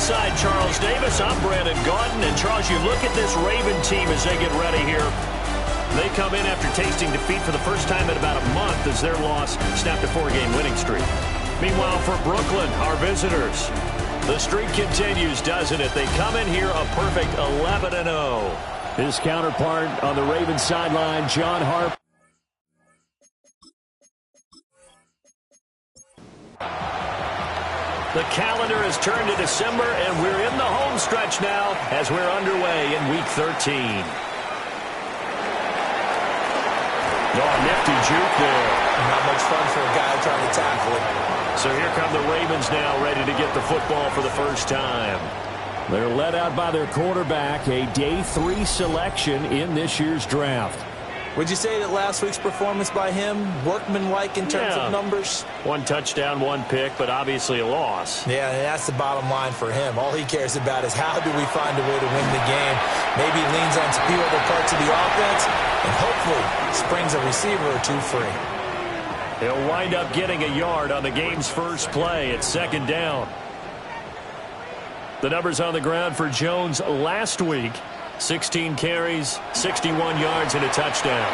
alongside Charles Davis, I'm Brandon Gaudin. And Charles, you look at this Raven team as they get ready here. They come in after tasting defeat for the first time in about a month as their loss snapped a 4-game winning streak. Meanwhile, for Brooklyn, our visitors, the streak continues, doesn't it? They come in here a perfect 11-0. His counterpart on the Ravens sideline, John Harp. The calendar has turned to December, and we're in the home stretch now as we're underway in Week 13. Oh, nifty juke there. Not much fun for a guy trying to tackle it. So here come the Ravens now, ready to get the football for the first time. They're led out by their quarterback, a day 3 selection in this year's draft. Would you say that last week's performance by him, workmanlike in terms of numbers? 1 touchdown, 1 pick, but obviously a loss. Yeah, that's the bottom line for him. All he cares about is how do we find a way to win the game. Maybe he leans on a few other parts of the offense and hopefully springs a receiver or 2 free. He'll wind up getting a yard on the game's first play. It's 2nd down. The numbers on the ground for Jones last week. 16 carries, 61 yards, and a touchdown.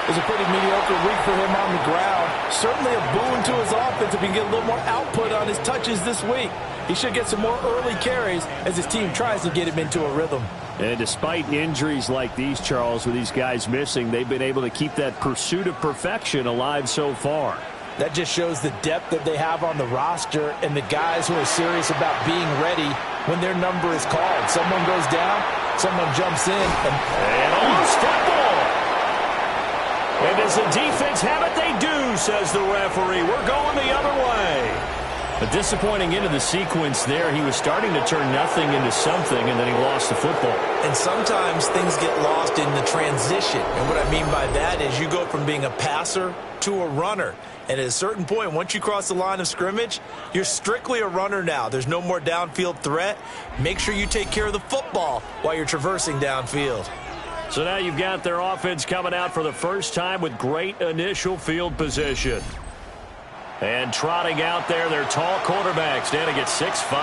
It was a pretty mediocre week for him on the ground. Certainly a boon to his offense if he can get a little more output on his touches this week. He should get some more early carries as his team tries to get him into a rhythm. And despite injuries like these, Charles, with these guys missing, they've been able to keep that pursuit of perfection alive so far. That just shows the depth that they have on the roster and the guys who are serious about being ready when their number is called. Someone goes down, someone jumps in. And almost football. And does the defense have it? They do, says the referee. We're going the other way. A disappointing end of the sequence there. He was starting to turn nothing into something, and then he lost the football. And sometimes things get lost in the transition. And what I mean by that is you go from being a passer to a runner. And at a certain point, once you cross the line of scrimmage, you're strictly a runner now. There's no more downfield threat. Make sure you take care of the football while you're traversing downfield. So now you've got their offense coming out for the first time with great initial field position. And trotting out there, their tall quarterback standing at 6'5".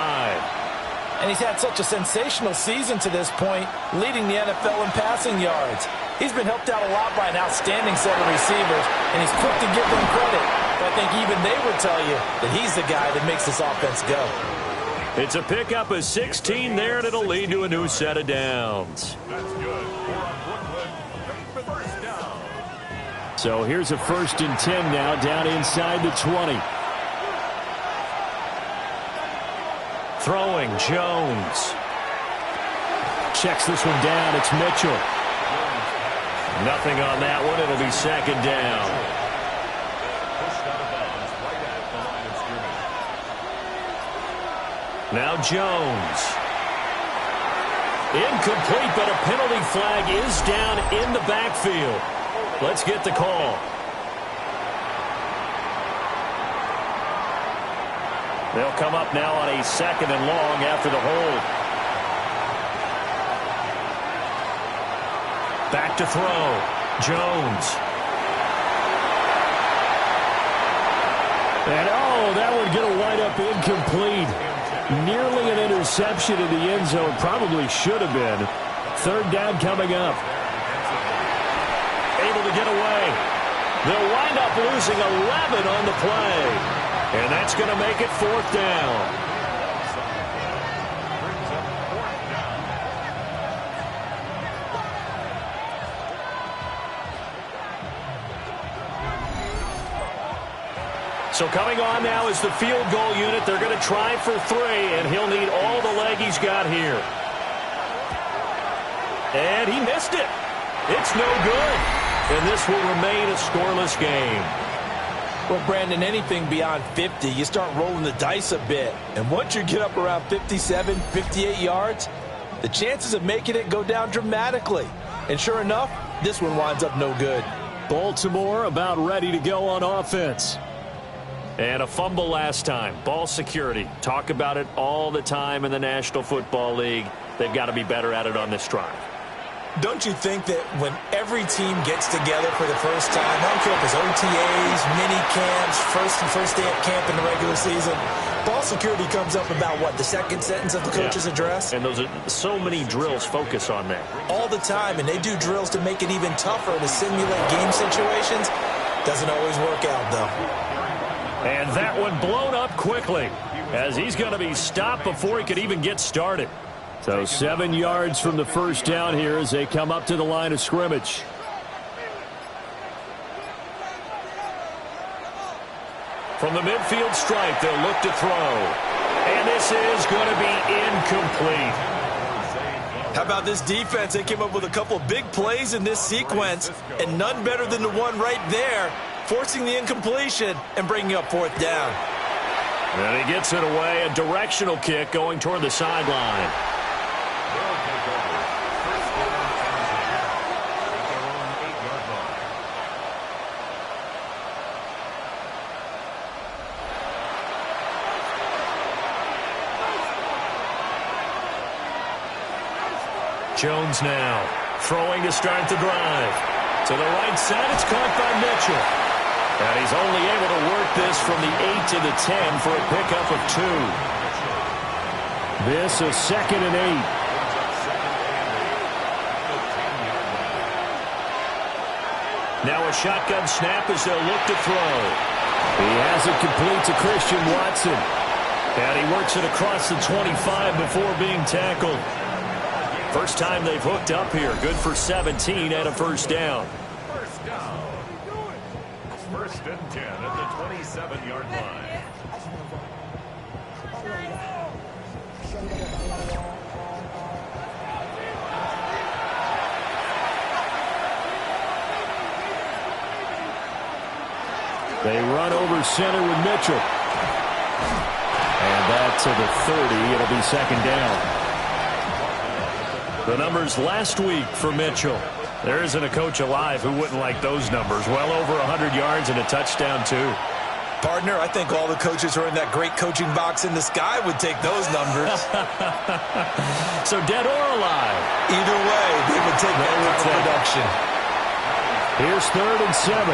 And he's had such a sensational season to this point, leading the NFL in passing yards. He's been helped out a lot by an outstanding set of receivers, and he's quick to give them credit. But I think even they would tell you that he's the guy that makes this offense go. It's a pickup of 16 there, and it'll lead to a new set of downs. So here's a 1st and 10 now, down inside the 20. Throwing, Jones. Checks this one down, it's Mitchell. Nothing on that one, it'll be 2nd down. Now Jones. Incomplete, but a penalty flag is down in the backfield. Let's get the call. They'll come up now on a 2nd and long after the hold. Back to throw. Jones. And that would get a wind up incomplete. Nearly an interception in the end zone. Probably should have been. 3rd down coming up. Able to get away. They'll wind up losing 11 on the play. And that's going to make it 4th down. So coming on now is the field goal unit. They're going to try for 3, and he'll need all the leg he's got here. And he missed it. It's no good. And this will remain a scoreless game. Well, Brandon, anything beyond 50, you start rolling the dice a bit. And once you get up around 57, 58 yards, the chances of making it go down dramatically. And sure enough, this one winds up no good. Baltimore about ready to go on offense. And a fumble last time. Ball security. Talk about it all the time in the National Football League. They've got to be better at it on this drive. Don't you think that when every team gets together for the first time, I don't care if it's OTAs, mini camps, first day of camp in the regular season, ball security comes up about, what, the second sentence of the coach's address? And those are so many drills focus on that. All the time, and they do drills to make it even tougher to simulate game situations. Doesn't always work out, though. And that one blown up quickly as he's going to be stopped before he could even get started. So 7 yards from the first down here as they come up to the line of scrimmage. From the midfield stripe, they'll look to throw. And this is going to be incomplete. How about this defense? They came up with a couple of big plays in this sequence, and none better than the one right there, forcing the incompletion and bringing up fourth down. And he gets it away, a directional kick going toward the sideline. Jones now throwing to start the drive. To the right side, it's caught by Mitchell. And he's only able to work this from the 8 to the 10 for a pickup of 2. This is 2nd and 8. Now a shotgun snap as they'll look to throw. He has it complete to Christian Watson. And he works it across the 25 before being tackled. First time they've hooked up here. Good for 17 and a first down. First down. First and 10 at the 27-yard line. They run over center with Mitchell. And that to the 30. It'll be second down. The numbers last week for Mitchell. There isn't a coach alive who wouldn't like those numbers. Well over 100 yards and a touchdown, too. Partner, I think all the coaches who are in that great coaching box in the sky would take those numbers. So dead or alive? Either way, they would take that kind of production. Here's 3rd and 7.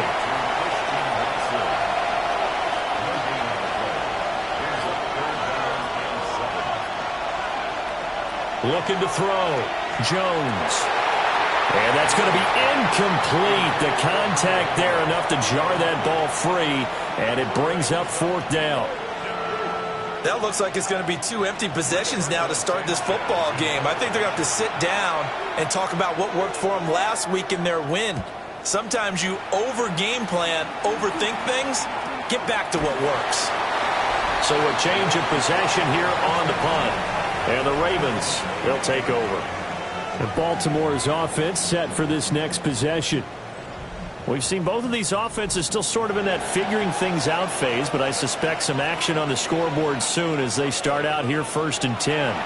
Looking to throw. Jones. And that's going to be incomplete. The contact there enough to jar that ball free, and it brings up fourth down. That looks like it's going to be 2 empty possessions now to start this football game. I think they're going to have to sit down and talk about what worked for them last week in their win. Sometimes you over-game plan, overthink things, get back to what works. So a change of possession here on the punt. And the Ravens, they'll take over. And Baltimore's offense set for this next possession. We've seen both of these offenses still sort of in that figuring things out phase, but I suspect some action on the scoreboard soon as they start out here 1st and 10.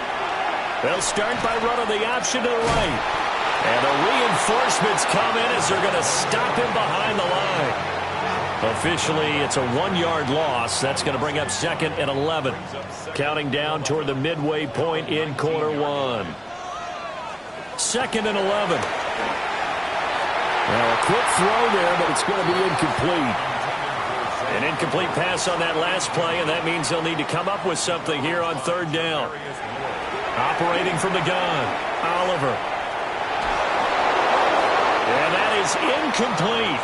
They'll start by running the option to the right. And the reinforcements come in as they're going to stop him behind the line. Officially, it's a 1-yard loss. That's going to bring up 2nd and 11. Counting down toward the midway point in quarter 1. 2nd and 11. Now a quick throw there, but it's going to be incomplete. An incomplete pass on that last play, and that means they'll need to come up with something here on 3rd down. Operating from the gun, Oliver. And that is incomplete.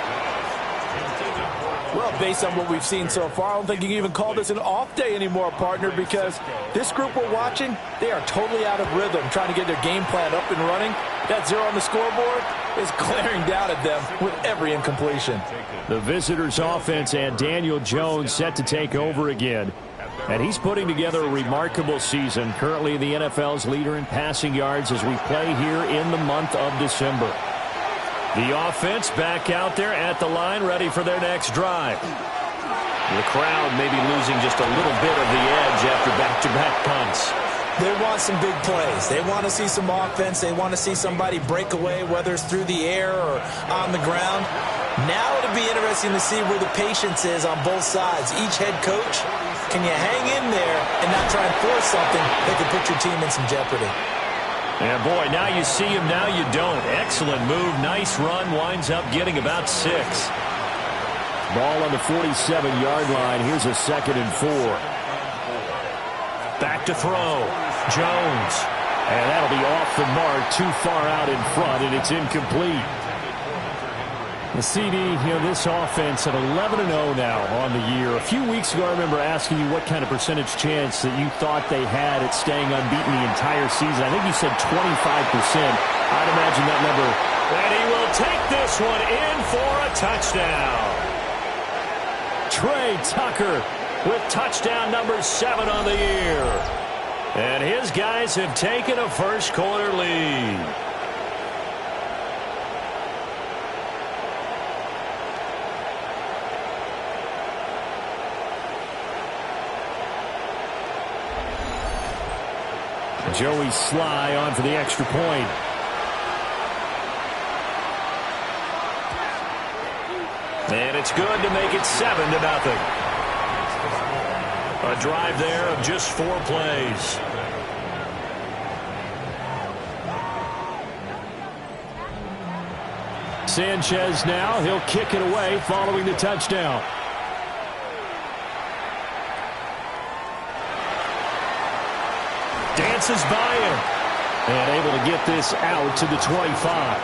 Well, based on what we've seen so far, I don't think you can even call this an off day anymore, partner, because this group we're watching, they are totally out of rhythm, trying to get their game plan up and running. That 0 on the scoreboard is glaring down at them with every incompletion. The visitors' offense and Daniel Jones set to take over again. And he's putting together a remarkable season, currently the NFL's leader in passing yards as we play here in the month of December. The offense back out there at the line, ready for their next drive. The crowd may be losing just a little bit of the edge after back-to-back punts. They want some big plays. They want to see some offense. They want to see somebody break away, whether it's through the air or on the ground. Now it'll be interesting to see where the patience is on both sides. Each head coach, can you hang in there and not try and force something that could put your team in some jeopardy? And boy, now you see him, now you don't. Excellent move, nice run, winds up getting about 6. Ball on the 47-yard line. Here's a 2nd and 4. Back to throw. Jones. And that'll be off the mark, too far out in front, and it's incomplete. The CD, this offense at 11-0 now on the year. A few weeks ago, I remember asking you what kind of percentage chance that you thought they had at staying unbeaten the entire season. I think you said 25%. I'd imagine that number. And he will take this one in for a touchdown. Trey Tucker with touchdown number 7 on the year. And his guys have taken a first-quarter lead. Joey Sly on for the extra point. And it's good to make it 7-0. A drive there of just 4 plays. Sanchez now, he'll kick it away following the touchdown. Dances by him. And able to get this out to the 25.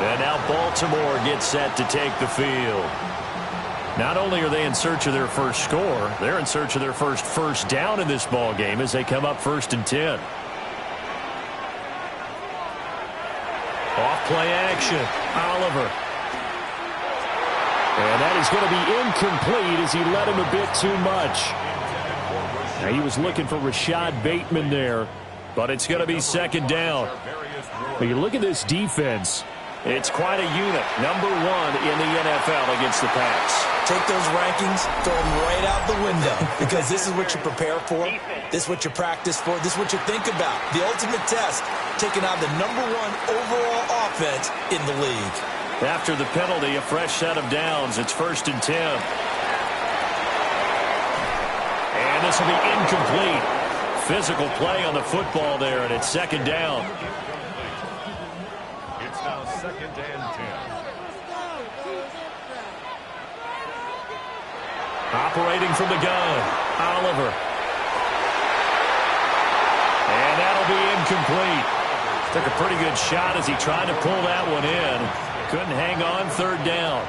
And now Baltimore gets set to take the field. Not only are they in search of their first score, they're in search of their first down in this ball game as they come up 1st and 10. Off play action. Oliver. And that is going to be incomplete as he led him a bit too much. Now he was looking for Rashad Bateman there. But it's going to be 2nd down. But you look at this defense. It's quite a unit. Number 1 in the NFL against the pass. Take those rankings, throw them right out the window. Because this is what you prepare for. This is what you practice for. This is what you think about. The ultimate test. Taking on the number 1 overall offense in the league. After the penalty, a fresh set of downs. It's 1st and 10. And this will be incomplete. Physical play on the football there, and it's 2nd down. It's now 2nd and 10. Operating from the gun, Oliver. And that'll be incomplete. Took a pretty good shot as he tried to pull that one in. Couldn't hang on, 3rd down.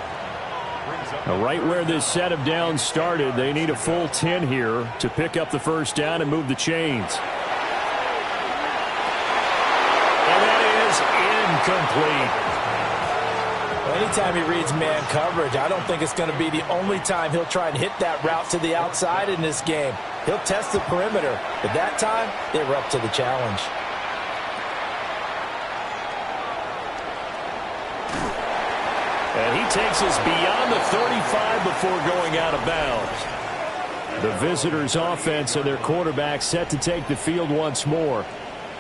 Now right where this set of downs started, they need a full 10 here to pick up the 1st down and move the chains. And that is incomplete. Anytime he reads man coverage, I don't think it's going to be the only time he'll try and hit that route to the outside in this game. He'll test the perimeter, but that time, they were up to the challenge. And he takes us beyond the 35 before going out of bounds. The visitors' offense and their quarterback set to take the field once more.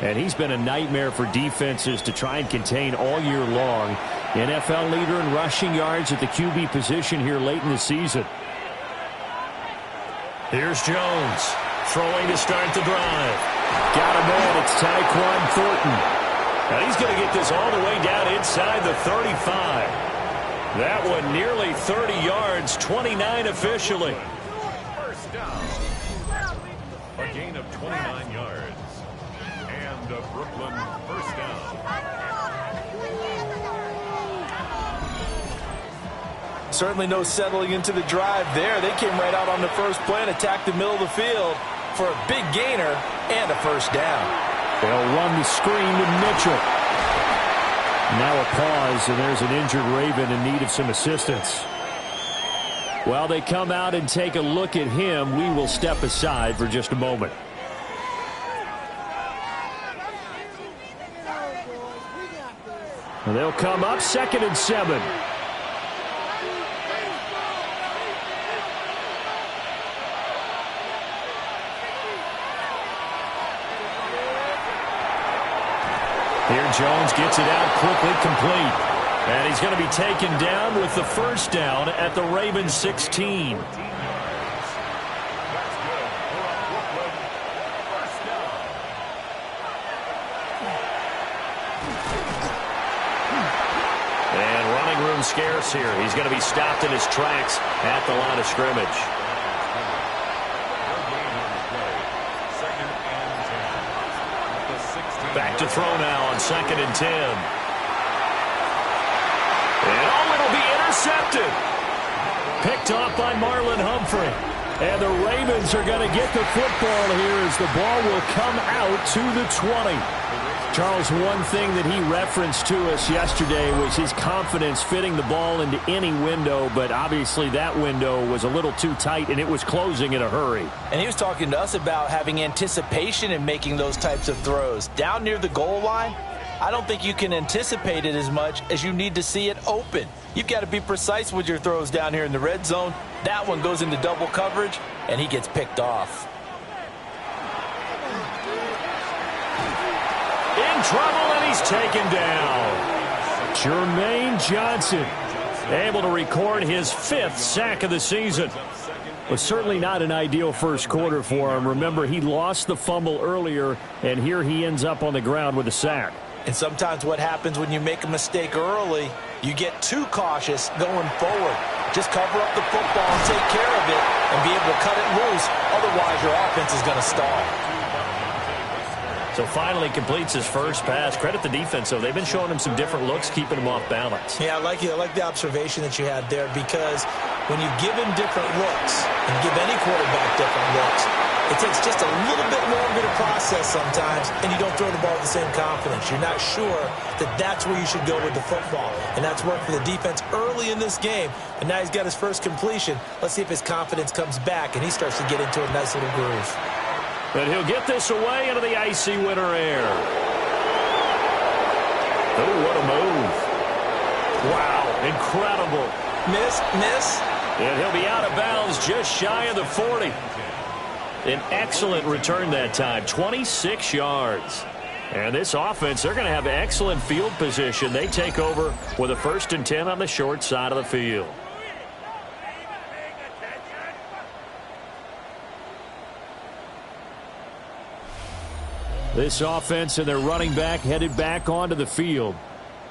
And he's been a nightmare for defenses to try and contain all year long. NFL leader in rushing yards at the QB position here late in the season. Here's Jones throwing to start the drive. Got him in. It's Tyquan Thornton. And he's going to get this all the way down inside the 35. That one nearly 30 yards, 29 officially. First down. A gain of 29 yards. And a Brooklyn first down. Certainly no settling into the drive there. They came right out on the first play and attacked the middle of the field for a big gainer and a 1st down. They'll run the screen to Mitchell. Now a pause, and there's an injured Raven in need of some assistance. While they come out and take a look at him, we will step aside for just a moment. And they'll come up 2nd and 7. Here Jones gets it out quickly, complete. And he's going to be taken down with the 1st down at the Ravens 16. scarce here. He's going to be stopped in his tracks at the line of scrimmage. Back to throw now on 2nd and 10. And it'll be intercepted. Picked off by Marlon Humphrey. And the Ravens are going to get the football here as the ball will come out to the 20. Charles, one thing that he referenced to us yesterday was his confidence fitting the ball into any window, but obviously that window was a little too tight, and it was closing in a hurry. And he was talking to us about having anticipation in making those types of throws. Down near the goal line, I don't think you can anticipate it as much as you need to see it open. You've got to be precise with your throws down here in the red zone. That one goes into double coverage, and he gets picked off. In trouble, and he's taken down. Jermaine Johnson able to record his 5th sack of the season. Was certainly not an ideal first quarter for him. Remember, he lost the fumble earlier, and here he ends up on the ground with a sack. And sometimes what happens when you make a mistake early, you get too cautious going forward. Just cover up the football and take care of it and be able to cut it loose. Otherwise, your offense is going to stall. So finally completes his first pass. Credit the defense, though. They've been showing him some different looks, keeping him off balance. Yeah, I like the observation that you had there, because when you give him different looks and give any quarterback different looks, it takes just a little bit longer to process sometimes, and you don't throw the ball with the same confidence. You're not sure that that's where you should go with the football, and that's worked for the defense early in this game, and now he's got his first completion. Let's see if his confidence comes back and he starts to get into a nice little groove. But he'll get this away into the icy winter air. Oh, what a move. Wow, incredible. Miss. And he'll be out of bounds just shy of the 40. An excellent return that time, 26 yards. And this offense, they're going to have excellent field position. They take over with a 1st and 10 on the short side of the field. This offense and their running back headed back onto the field.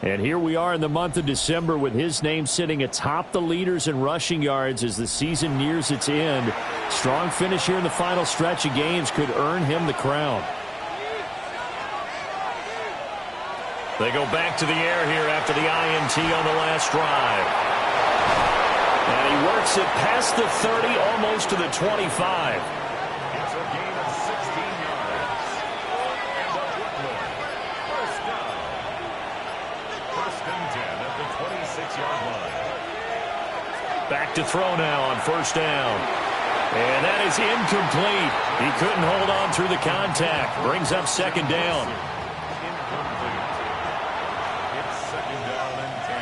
And here we are in the month of December with his name sitting atop the leaders in rushing yards as the season nears its end. Strong finish here in the final stretch of games could earn him the crown. They go back to the air here after the INT on the last drive. And he works it past the 30, almost to the 25. Back to throw now on 1st down. And that is incomplete. He couldn't hold on through the contact. Brings up 2nd down. It's 2nd down and 10.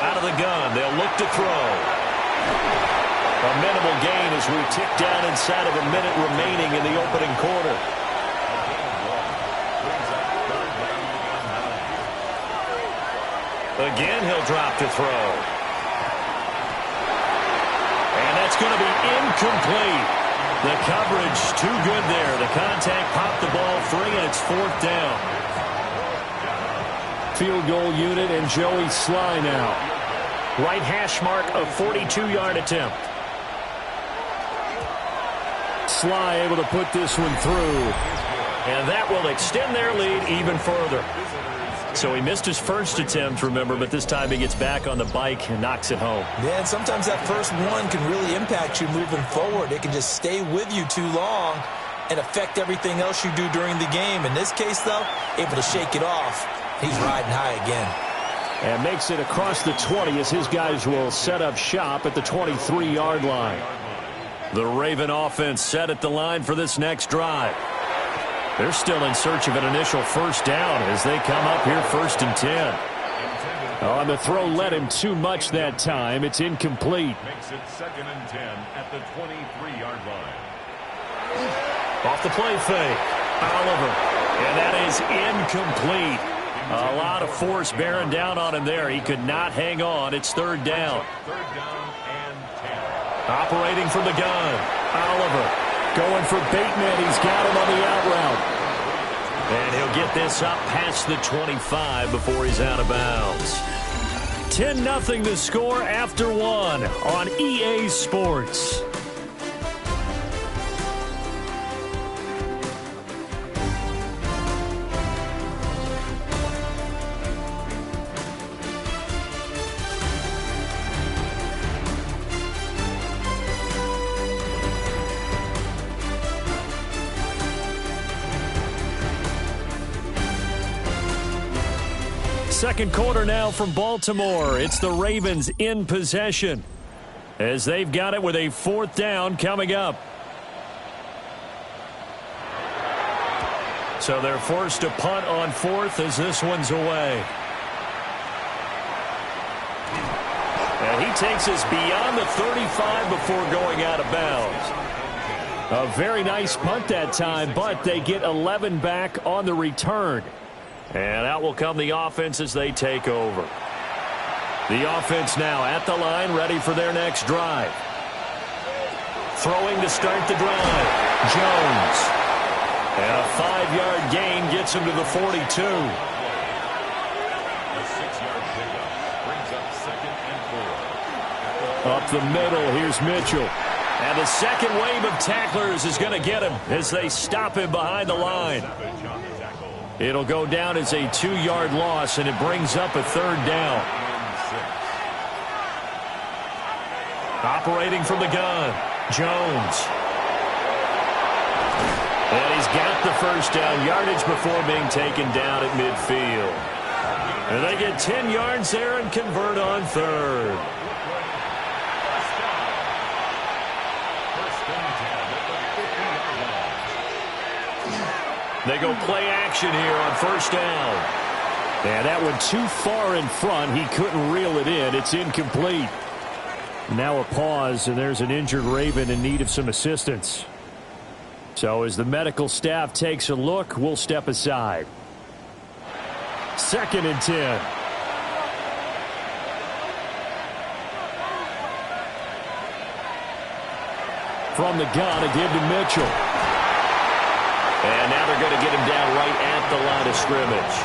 Out of the gun, they'll look to throw. A minimal gain as we tick down inside of a minute remaining in the opening quarter. Again, he'll drop to throw. And that's going to be incomplete. The coverage too good there. The contact popped the ball free, and it's 4th down. Field goal unit and Joey Sly now. Right hash mark, a 42-yard attempt. Sly able to put this one through. And that will extend their lead even further. So he missed his first attempt, remember, but this time he gets back on the bike and knocks it home. Yeah, and sometimes that first one can really impact you moving forward. It can just stay with you too long and affect everything else you do during the game. In this case, though, able to shake it off. He's riding high again. And makes it across the 20 as his guys will set up shop at the 23-yard line. The Raven offense set at the line for this next drive. They're still in search of an initial 1st down as they come up here 1st and 10. Oh, the throw led him too much that time. It's incomplete. Makes it 2nd and 10 at the 23-yard line. Off the play fake. Oliver. And that is incomplete. A lot of force bearing down on him there. He could not hang on. It's 3rd down. 3rd down and 10. Operating from the gun. Oliver. Going for Bateman. He's got him on the out route. And he'll get this up past the 25 before he's out of bounds. 10-0 the score after one on EA Sports. Second quarter now from Baltimore. It's the Ravens in possession as they've got it with a 4th down coming up. So they're forced to punt on 4th as this one's away. And he takes us beyond the 35 before going out of bounds. A very nice punt that time, but they get 11 back on the return. And out will come the offense as they take over. The offense now at the line, ready for their next drive. Throwing to start the drive. Jones. And a 5-yard gain gets him to the 42. A 6-yard pickup brings up 2nd and 4. Up the middle, here's Mitchell. And the second wave of tacklers is going to get him as they stop him behind the line. It'll go down as a 2-yard loss, and it brings up a 3rd down. Operating from the gun, Jones. And he's got the first down yardage before being taken down at midfield. And they get 10 yards there and convert on 3rd. They go play action here on 1st down. And that one too far in front. He couldn't reel it in. It's incomplete. Now a pause, and there's an injured Raven in need of some assistance. So as the medical staff takes a look, we'll step aside. 2nd and 10. From the gun, again to Mitchell. And now they're going to get him down right at the line of scrimmage.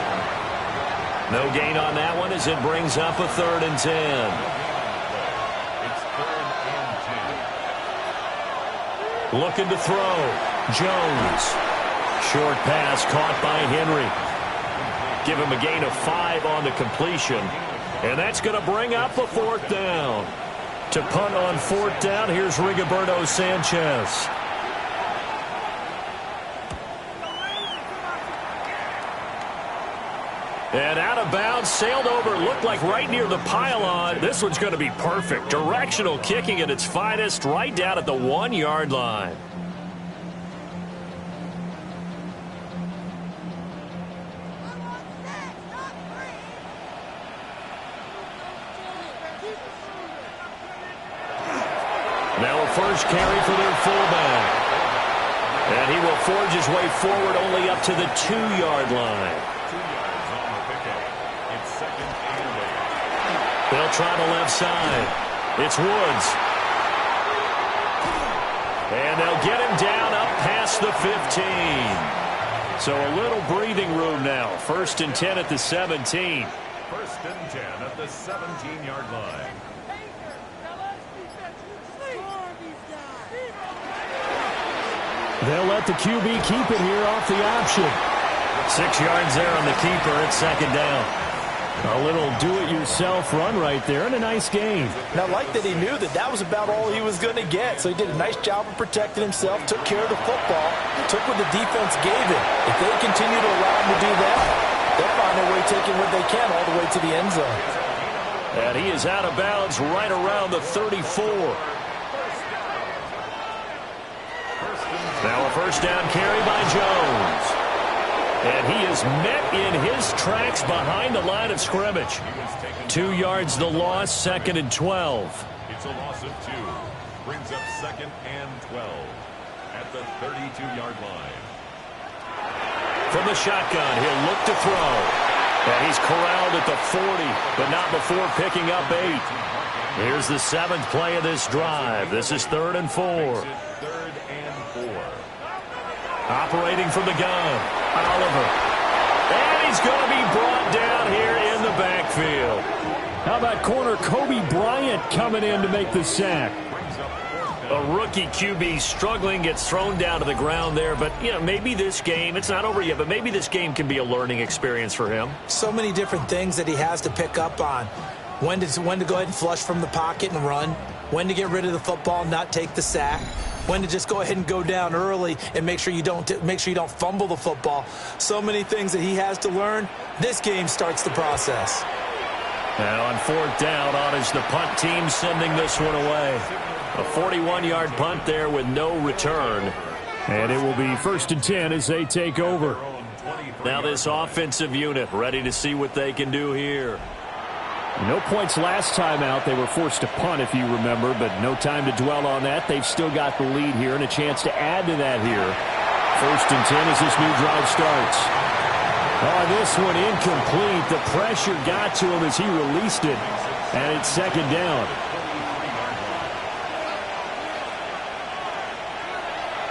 No gain on that one as it brings up a 3rd and 10. It's 3rd and 10. Looking to throw. Jones. Short pass caught by Henry. Give him a gain of 5 on the completion. And that's going to bring up a 4th down. To punt on 4th down, here's Rigoberto Sanchez. And out of bounds, sailed over, looked like right near the pylon. This one's going to be perfect. Directional kicking at its finest, right down at the 1-yard line. Now a first carry for their fullback. And he will forge his way forward only up to the 2-yard line. They'll try the left side. It's Woods. And they'll get him down up past the 15. So a little breathing room now. 1st and 10 at the 17. 1st and 10 at the 17-yard line. They'll let the QB keep it here off the option. 6 yards there on the keeper. It's 2nd down. A little do-it-yourself run right there and a nice game. And I like that he knew that that was about all he was going to get. So he did a nice job of protecting himself, took care of the football, took what the defense gave him. If they continue to allow him to do that, they'll find a way taking what they can all the way to the end zone. And he is out of bounds right around the 34. Now a 1st down carry by Jones. And he is met in his tracks behind the line of scrimmage. 2 yards the loss, 2nd and 12. It's a loss of 2. Brings up 2nd and 12 at the 32-yard line. From the shotgun, he'll look to throw. And he's corralled at the 40, but not before picking up 8. Here's the 7th play of this drive. This is 3rd and 4. 3rd and 4. Operating from the gun, Oliver. And he's going to be brought down here in the backfield. How about corner Kobe Bryant coming in to make the sack? A rookie QB struggling, gets thrown down to the ground there. But, you know, maybe this game, it's not over yet, but maybe this game can be a learning experience for him. So many different things that he has to pick up on. When to go ahead and flush from the pocket and run. When to get rid of the football and not take the sack. When to just go ahead and go down early and make sure you don't fumble the football. So many things that he has to learn. This game starts the process. And on fourth down, on is the punt team sending this one away. A 41-yard punt there with no return. And it will be 1st and 10 as they take over. Now this offensive unit ready to see what they can do here. No points last time out. They were forced to punt, if you remember, but no time to dwell on that. They've still got the lead here and a chance to add to that here. 1st and 10 as this new drive starts. Oh, this one incomplete. The pressure got to him as he released it, and it's 2nd down.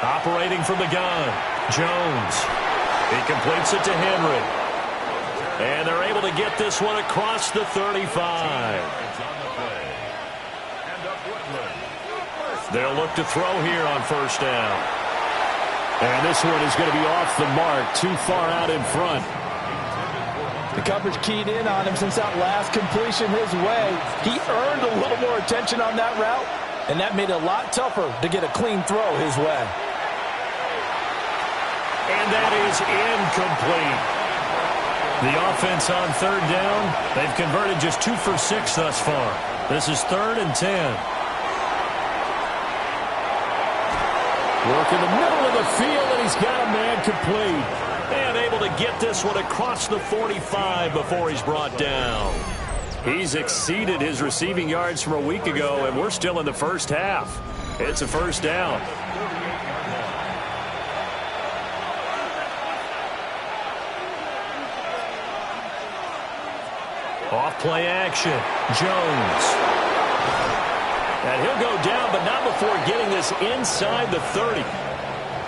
Operating from the gun, Jones. He completes it to Henry. And they're able to get this one across the 35. They'll look to throw here on 1st down. And this one is going to be off the mark, too far out in front. The coverage keyed in on him since that last completion his way. He earned a little more attention on that route, and that made it a lot tougher to get a clean throw his way. And that is incomplete. The offense on 3rd down, they've converted just 2 for 6 thus far. This is 3rd and 10. Work in the middle of the field, and he's got a man complete. And able to get this one across the 45 before he's brought down. He's exceeded his receiving yards from a week ago, and we're still in the first half. It's a 1st down. Off play action, Jones. And he'll go down, but not before getting this inside the 30.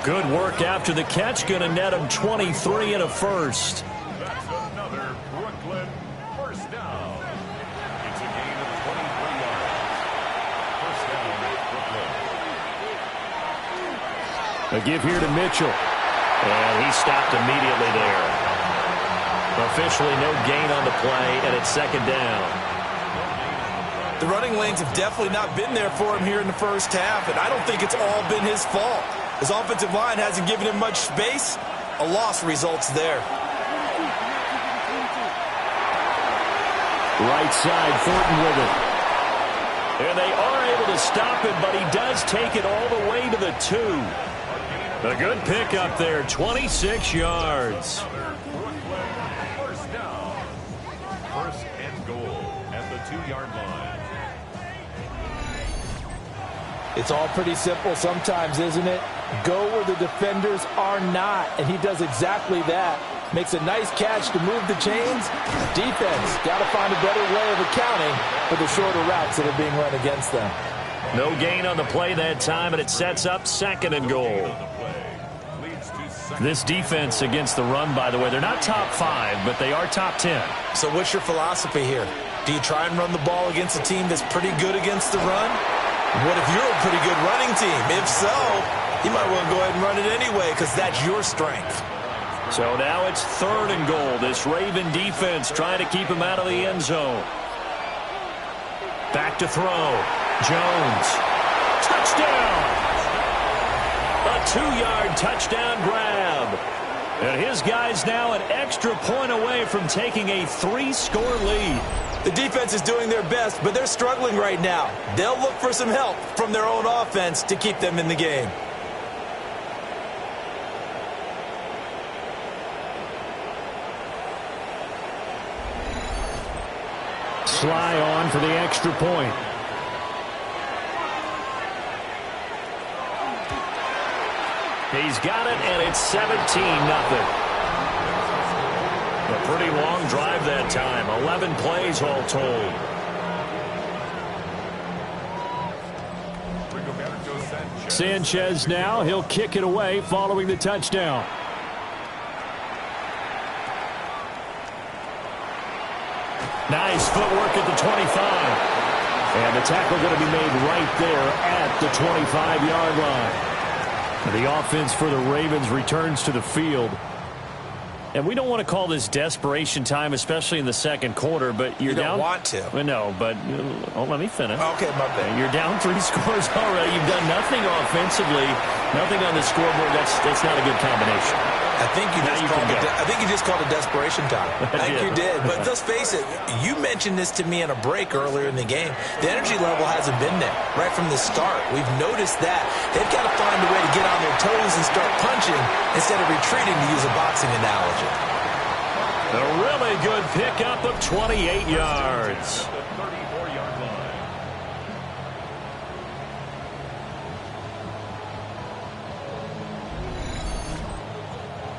Good work after the catch, going to net him 23 and a first. That's another Brooklyn 1st down. It's a gain of 23 yards. 1st down, Brooklyn. A give here to Mitchell. And he stopped immediately there. Officially no gain on the play, and it's 2nd down. The running lanes have definitely not been there for him here in the first half, and I don't think it's all been his fault. His offensive line hasn't given him much space. A loss results there. Right side, Thornton with it. And they are able to stop him, but he does take it all the way to the 2. A good pickup there, 26 yards. It's all pretty simple sometimes, isn't it? Go where the defenders are not, and he does exactly that. Makes a nice catch to move the chains. Defense got to find a better way of accounting for the shorter routes that are being run against them. No gain on the play that time, and it sets up 2nd and goal. This defense against the run, by the way, they're not top 5, but they are top 10. So what's your philosophy here? Do you try and run the ball against a team that's pretty good against the run? What if you're a pretty good running team? If so, you might want to go ahead and run it anyway because that's your strength. So now it's 3rd and goal. This Raven defense trying to keep him out of the end zone. Back to throw. Jones. Touchdown! A 2-yard touchdown grab. And his guy's now an extra point away from taking a 3-score lead. The defense is doing their best, but they're struggling right now. They'll look for some help from their own offense to keep them in the game. Sly on for the extra point. He's got it, and it's 17-0. A pretty long drive that time. 11 plays all told. Sanchez now. He'll kick it away following the touchdown. Nice footwork at the 25. And the tackle going to be made right there at the 25-yard line. The offense for the Ravens returns to the field. And we don't want to call this desperation time, especially in the second quarter, but you're down. You don't want to. Well, no, but let me finish. Okay, my bad. You're down 3 scores already. You've done nothing offensively, nothing on the scoreboard. That's not a good combination. I think you just called it desperation time. I think you did. But let's face it, you mentioned this to me in a break earlier in the game. The energy level hasn't been there right from the start. We've noticed that. They've got to find a way to get on their toes and start punching instead of retreating, to use a boxing analogy. A really good pickup of 28 yards.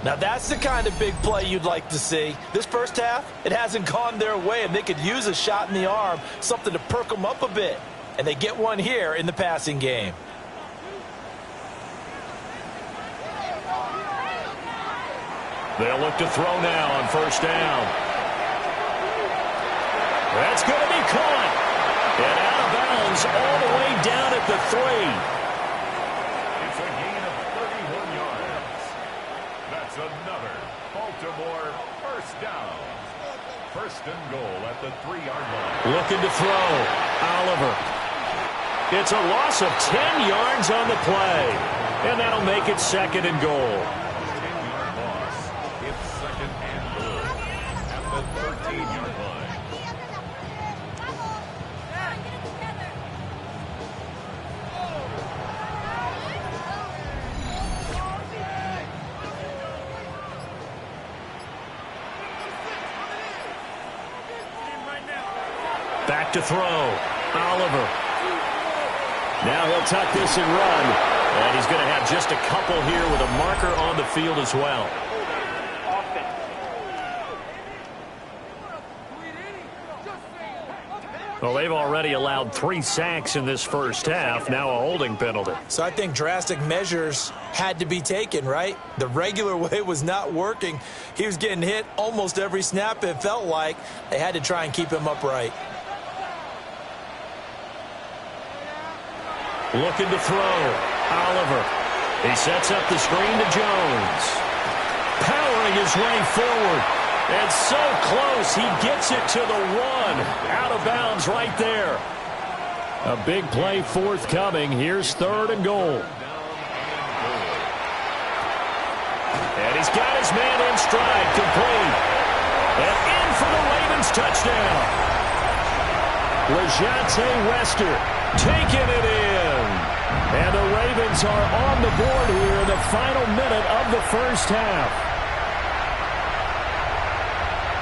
Now, that's the kind of big play you'd like to see. This first half, it hasn't gone their way, and they could use a shot in the arm, something to perk them up a bit. And they get one here in the passing game. They'll look to throw now on first down. That's going to be caught. And out of bounds all the way down at the 3. It's a gain of 31 yards. That's another Baltimore first down. First and goal at the 3-yard line. Looking to throw. Oliver. It's a loss of 10 yards on the play. And that'll make it second and goal. Back to throw. Oliver. Now he'll tuck this and run. And he's going to have just a couple here with a marker on the field as well. Well, they've already allowed 3 sacks in this first half. Now a holding penalty. So I think drastic measures had to be taken, right? The regular way was not working. He was getting hit almost every snap, it felt like. They had to try and keep him upright. Looking to throw. Oliver. He sets up the screen to Jones. Powering his way forward. And so close, he gets it to the 1. Out of bounds right there. A big play forthcoming. Here's third and goal. And he's got his man in stride, complete. And in for the Ravens touchdown. LeJontay Wester taking it in. And the Ravens are on the board here in the final minute of the first half.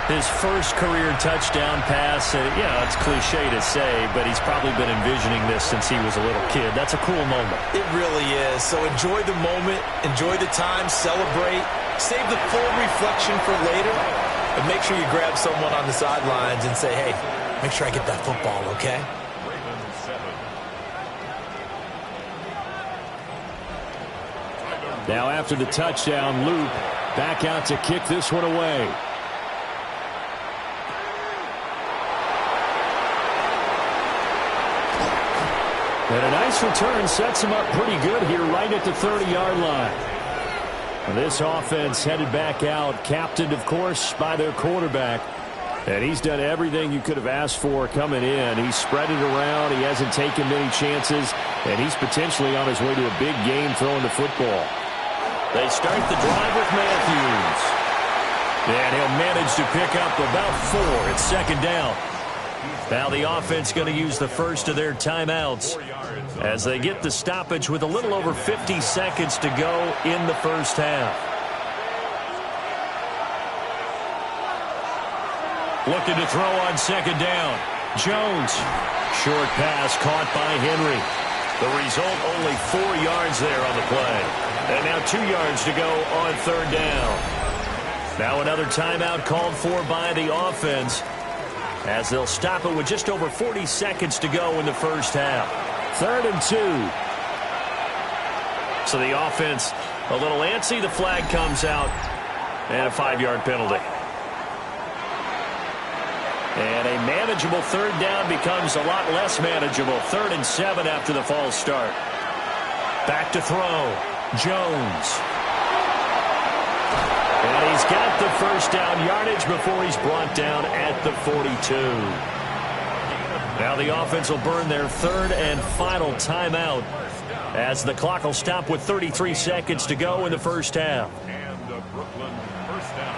His first career touchdown pass, it's cliche to say, but he's probably been envisioning this since he was a little kid. That's a cool moment. It really is. So enjoy the moment, enjoy the time, celebrate, save the full reflection for later, and make sure you grab someone on the sidelines and say, hey, make sure I get that football, okay? Now after the touchdown, Luke back out to kick this one away. And a nice return sets him up pretty good here right at the 30-yard line. This offense headed back out, captained, of course, by their quarterback. And he's done everything you could have asked for coming in. He's spread it around. He hasn't taken many chances. And he's potentially on his way to a big game throwing the football. They start the drive with Matthews. And he'll manage to pick up about 4. It's second down. Now the offense going to use the first of their timeouts as they get the stoppage with a little over 50 seconds to go in the first half. Looking to throw on second down. Jones. Short pass caught by Henry. The result, only 4 yards there on the play. And now 2 yards to go on third down. Now another timeout called for by the offense as they'll stop it with just over 40 seconds to go in the first half. 3rd and 2. So the offense a little antsy. The flag comes out, and a 5-yard penalty. And a manageable third down becomes a lot less manageable. 3rd and 7 after the false start. Back to throw. Jones. And he's got the first down yardage before he's brought down at the 42. Now the offense will burn their 3rd and final timeout as the clock will stop with 33 seconds to go in the first half. And the Brooklyn first down.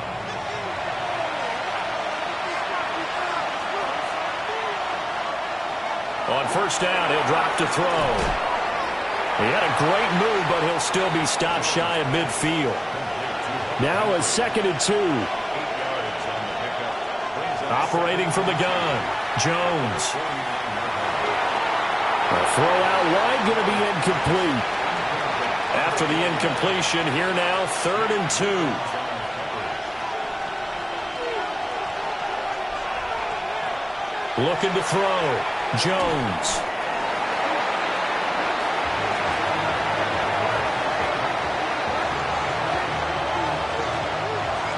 On first down, he'll drop to throw. He had a great move, but he'll still be stopped shy of midfield. Now a 2nd and 2. Operating from the gun, Jones. A throw out wide, going to be incomplete. After the incompletion, here now, 3rd and 2. Looking to throw, Jones.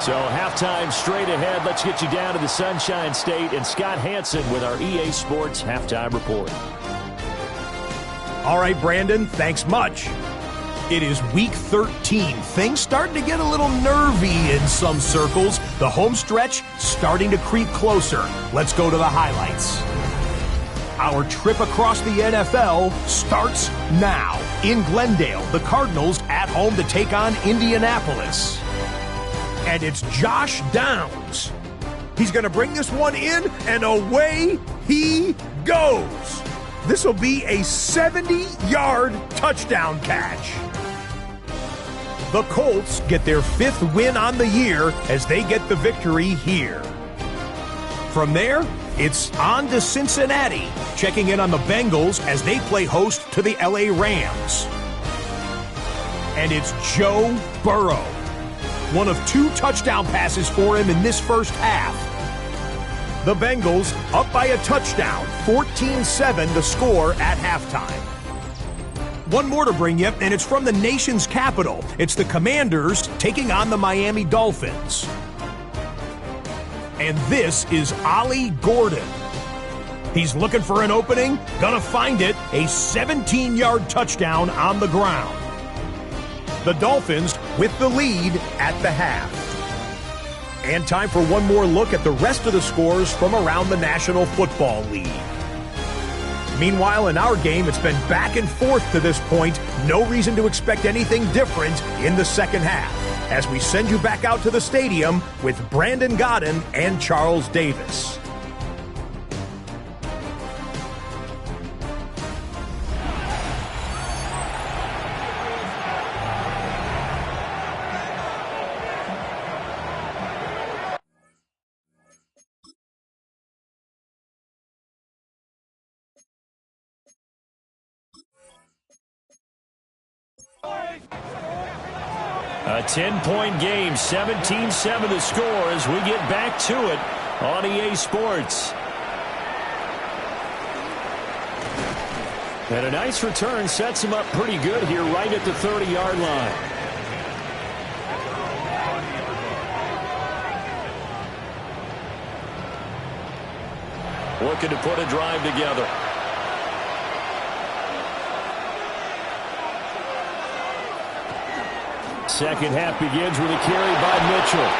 So halftime straight ahead. Let's get you down to the Sunshine State and Scott Hansen with our EA Sports Halftime Report. All right, Brandon, thanks much. It is week 13. Things starting to get a little nervy in some circles. The home stretch starting to creep closer. Let's go to the highlights. Our trip across the NFL starts now. In Glendale, the Cardinals at home to take on Indianapolis. And it's Josh Downs. He's going to bring this one in, and away he goes. This will be a 70-yard touchdown catch. The Colts get their 5th win on the year as they get the victory here. From there, it's on to Cincinnati, checking in on the Bengals as they play host to the LA Rams. And it's Joe Burrow. One of 2 touchdown passes for him in this first half. The Bengals up by a touchdown, 14-7 the score at halftime. One more to bring you, and it's from the nation's capital. It's the Commanders taking on the Miami Dolphins. And this is Ollie Gordon. He's looking for an opening, gonna find it, a 17-yard touchdown on the ground. The Dolphins with the lead at the half. And time for one more look at the rest of the scores from around the National Football League. Meanwhile, in our game, it's been back and forth to this point. No reason to expect anything different in the second half, as we send you back out to the stadium with Brandon Godden and Charles Davis. A 10-point game, 17-7 the score as we get back to it on EA Sports. And a nice return sets him up pretty good here right at the 30-yard line. Looking to put a drive together. Second half begins with a carry by Mitchell.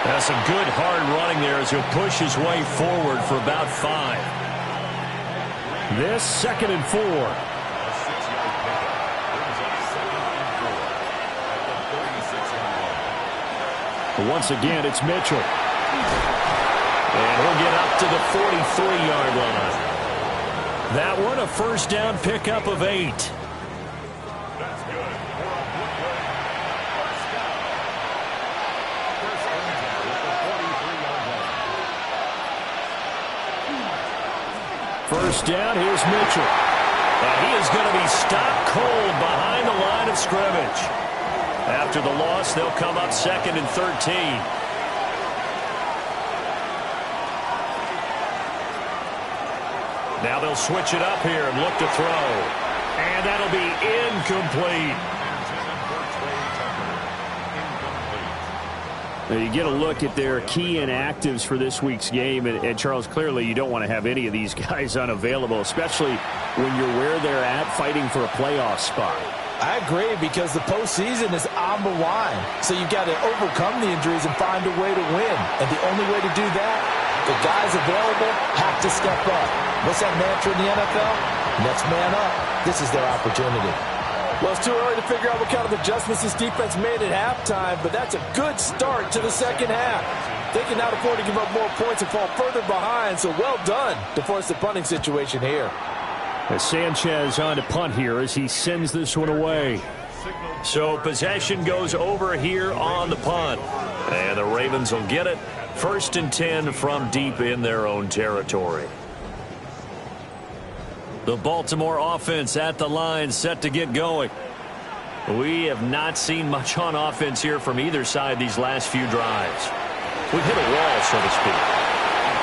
That's a good hard running there as he'll push his way forward for about 5. This 2nd and 4. But once again, it's Mitchell. And he'll get up to the 43-yard line. That one a first down pickup of 8. First down, here's Mitchell. And he is going to be stopped cold behind the line of scrimmage. After the loss, they'll come up 2nd and 13. Now they'll switch it up here and look to throw. And that'll be incomplete. You get a look at their key inactives for this week's game, and Charles, clearly you don't want to have any of these guys unavailable, especially when you're where they're at fighting for a playoff spot. I agree, because the postseason is on the line. So you've got to overcome the injuries and find a way to win. And the only way to do that, the guys available have to step up. What's that mantra in the NFL? Next man up. This is their opportunity. Well, it's too early to figure out what kind of adjustments this defense made at halftime, but that's a good start to the second half. They can not afford to give up more points and fall further behind, so well done to force the punting situation here. As Sanchez on to punt here as he sends this one away. So possession goes over here on the punt. And the Ravens will get it. 1st and 10 from deep in their own territory. The Baltimore offense at the line, set to get going. We have not seen much on offense here from either side these last few drives. We've hit a wall, so to speak.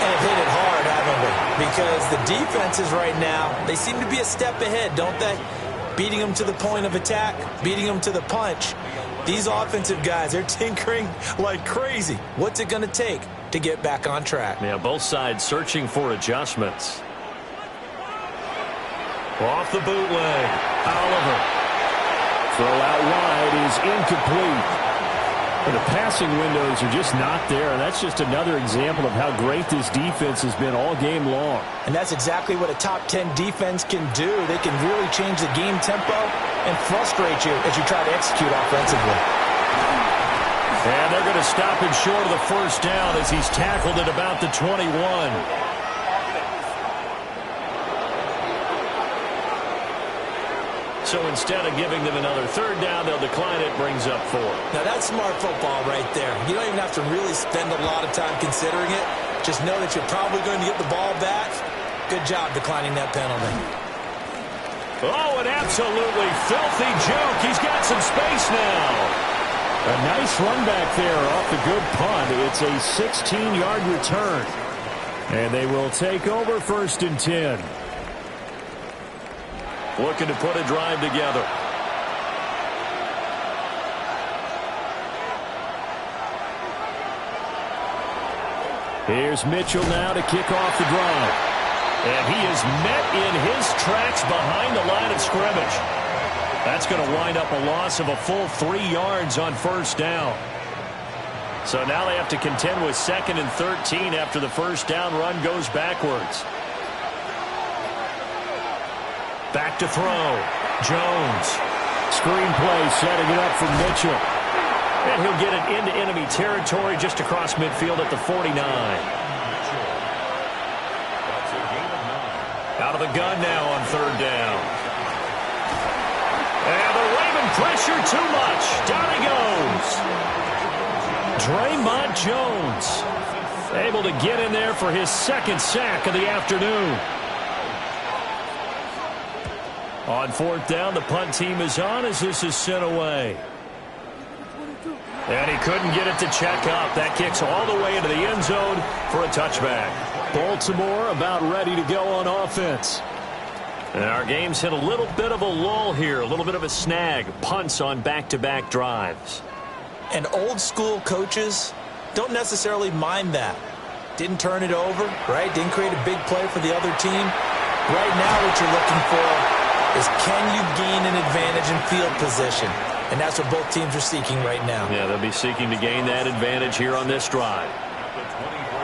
And hit it hard, haven't we? Because the defenses right now, they seem to be a step ahead, don't they? Beating them to the point of attack, beating them to the punch. These offensive guys, they're tinkering like crazy. What's it going to take to get back on track? Yeah, both sides searching for adjustments. Off the bootleg, Oliver. Throw out wide is incomplete. But the passing windows are just not there, and that's just another example of how great this defense has been all game long. And that's exactly what a top 10 defense can do. They can really change the game tempo and frustrate you as you try to execute offensively. And they're going to stop him short of the first down as he's tackled at about the 21. So instead of giving them another 3rd down, they'll decline it, brings up 4. Now that's smart football right there. You don't even have to really spend a lot of time considering it. Just know that you're probably going to get the ball back. Good job declining that penalty. Oh, an absolutely filthy joke. He's got some space now. A nice run back there off the good punt. It's a 16-yard return. And they will take over 1st and 10. Looking to put a drive together. Here's Mitchell now to kick off the drive. And he is met in his tracks behind the line of scrimmage. That's going to wind up a loss of a full 3 yards on 1st down. So now they have to contend with 2nd and 13 after the 1st down run goes backwards. Back to throw. Jones. Screen play setting it up for Mitchell. And he'll get it into enemy territory just across midfield at the 49. Out of the gun now on 3rd down. And the Raven pressure too much. Down he goes. Draymond Jones able to get in there for his 2nd sack of the afternoon. On 4th down, the punt team is on as this is sent away. And he couldn't get it to check up. That kicks all the way into the end zone for a touchback. Baltimore about ready to go on offense. And our game's hit a little bit of a lull here, a little bit of a snag. Punts on back-to-back drives. And old school coaches don't necessarily mind that. Didn't turn it over, right? Didn't create a big play for the other team. Right now what you're looking for is can you gain an advantage in field position? And that's what both teams are seeking right now. Yeah, they'll be seeking to gain that advantage here on this drive.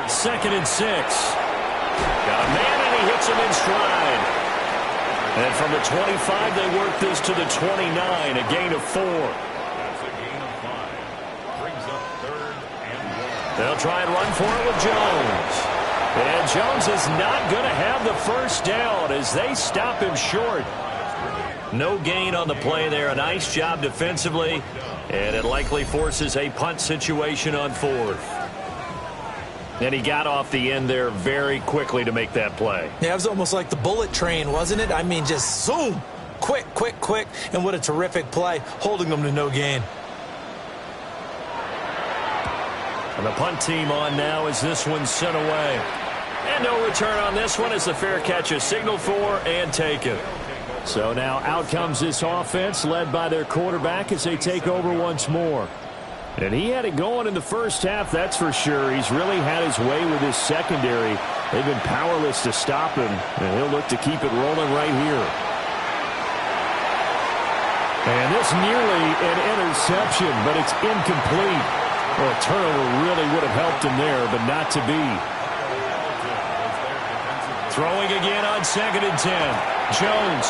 2nd and 6. Got a man and he hits him in stride. And from the 25, they work this to the 29, a gain of 4. That's a gain of 5. Brings up 3rd and 1. They'll try and run for it with Jones. And Jones is not going to have the 1st down as they stop him short. No gain on the play there. A nice job defensively. And it likely forces a punt situation on 4th. And he got off the end there very quickly to make that play. Yeah, it was almost like the bullet train, wasn't it? I mean, just zoom. Quick, quick, quick. And what a terrific play, holding them to no gain. And the punt team on now as this one's sent away. And no return on this one as the fair catch is signaled for and taken. So now out comes this offense led by their quarterback as they take over once more. And he had it going in the first half, that's for sure. He's really had his way with his secondary. They've been powerless to stop him, and he'll look to keep it rolling right here. And this nearly an interception, but it's incomplete. Well, a turnover really would have helped him there, but not to be. Throwing again on 2nd and 10. Jones.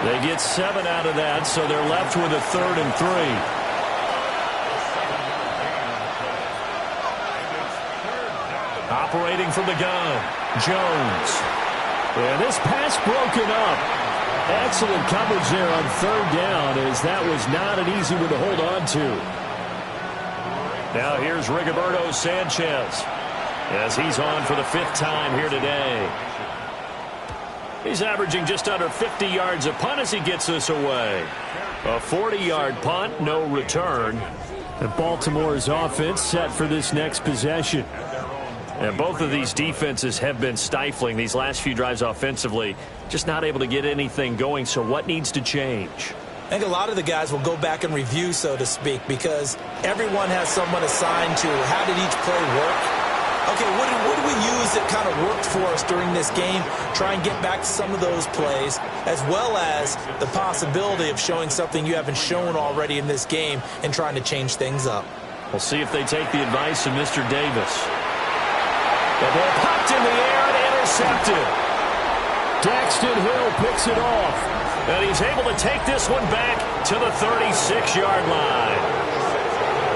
They get 7 out of that, so they're left with a 3rd and 3. Operating from the gun, Jones. And this pass broken up. Excellent coverage there on 3rd down, as that was not an easy one to hold on to. Now here's Rigoberto Sanchez, as he's on for the 5th time here today. He's averaging just under 50 yards a punt as he gets this away. A 40-yard punt, no return. And Baltimore's offense set for this next possession. And both of these defenses have been stifling these last few drives offensively. Just not able to get anything going, so what needs to change? I think a lot of the guys will go back and review, so to speak, because everyone has someone assigned to how did each play work. Okay, what do we use that kind of worked for us during this game? Try and get back to some of those plays, as well as the possibility of showing something you haven't shown already in this game and trying to change things up. We'll see if they take the advice of Mr. Davis. The ball popped in the air and intercepted. Daxton Hill picks it off. And he's able to take this one back to the 36-yard line.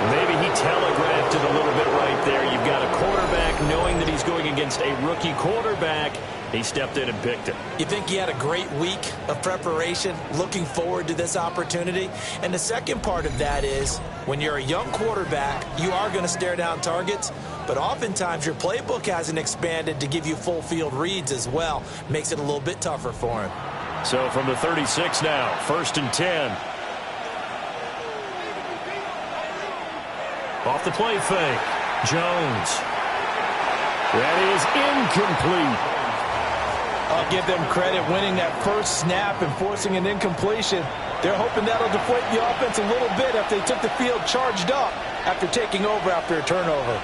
Maybe he telegraphed it a little bit right there. You've got a quarterback knowing that he's going against a rookie quarterback. He stepped in and picked it. You think he had a great week of preparation, looking forward to this opportunity? And the second part of that is, when you're a young quarterback, you are going to stare down targets, but oftentimes your playbook hasn't expanded to give you full field reads as well. Makes it a little bit tougher for him. So from the 36 now, 1st and 10. Off the play fake. Jones. That is incomplete. I'll give them credit winning that first snap and forcing an incompletion. They're hoping that'll deflate the offense a little bit if they took the field charged up after taking over after a turnover.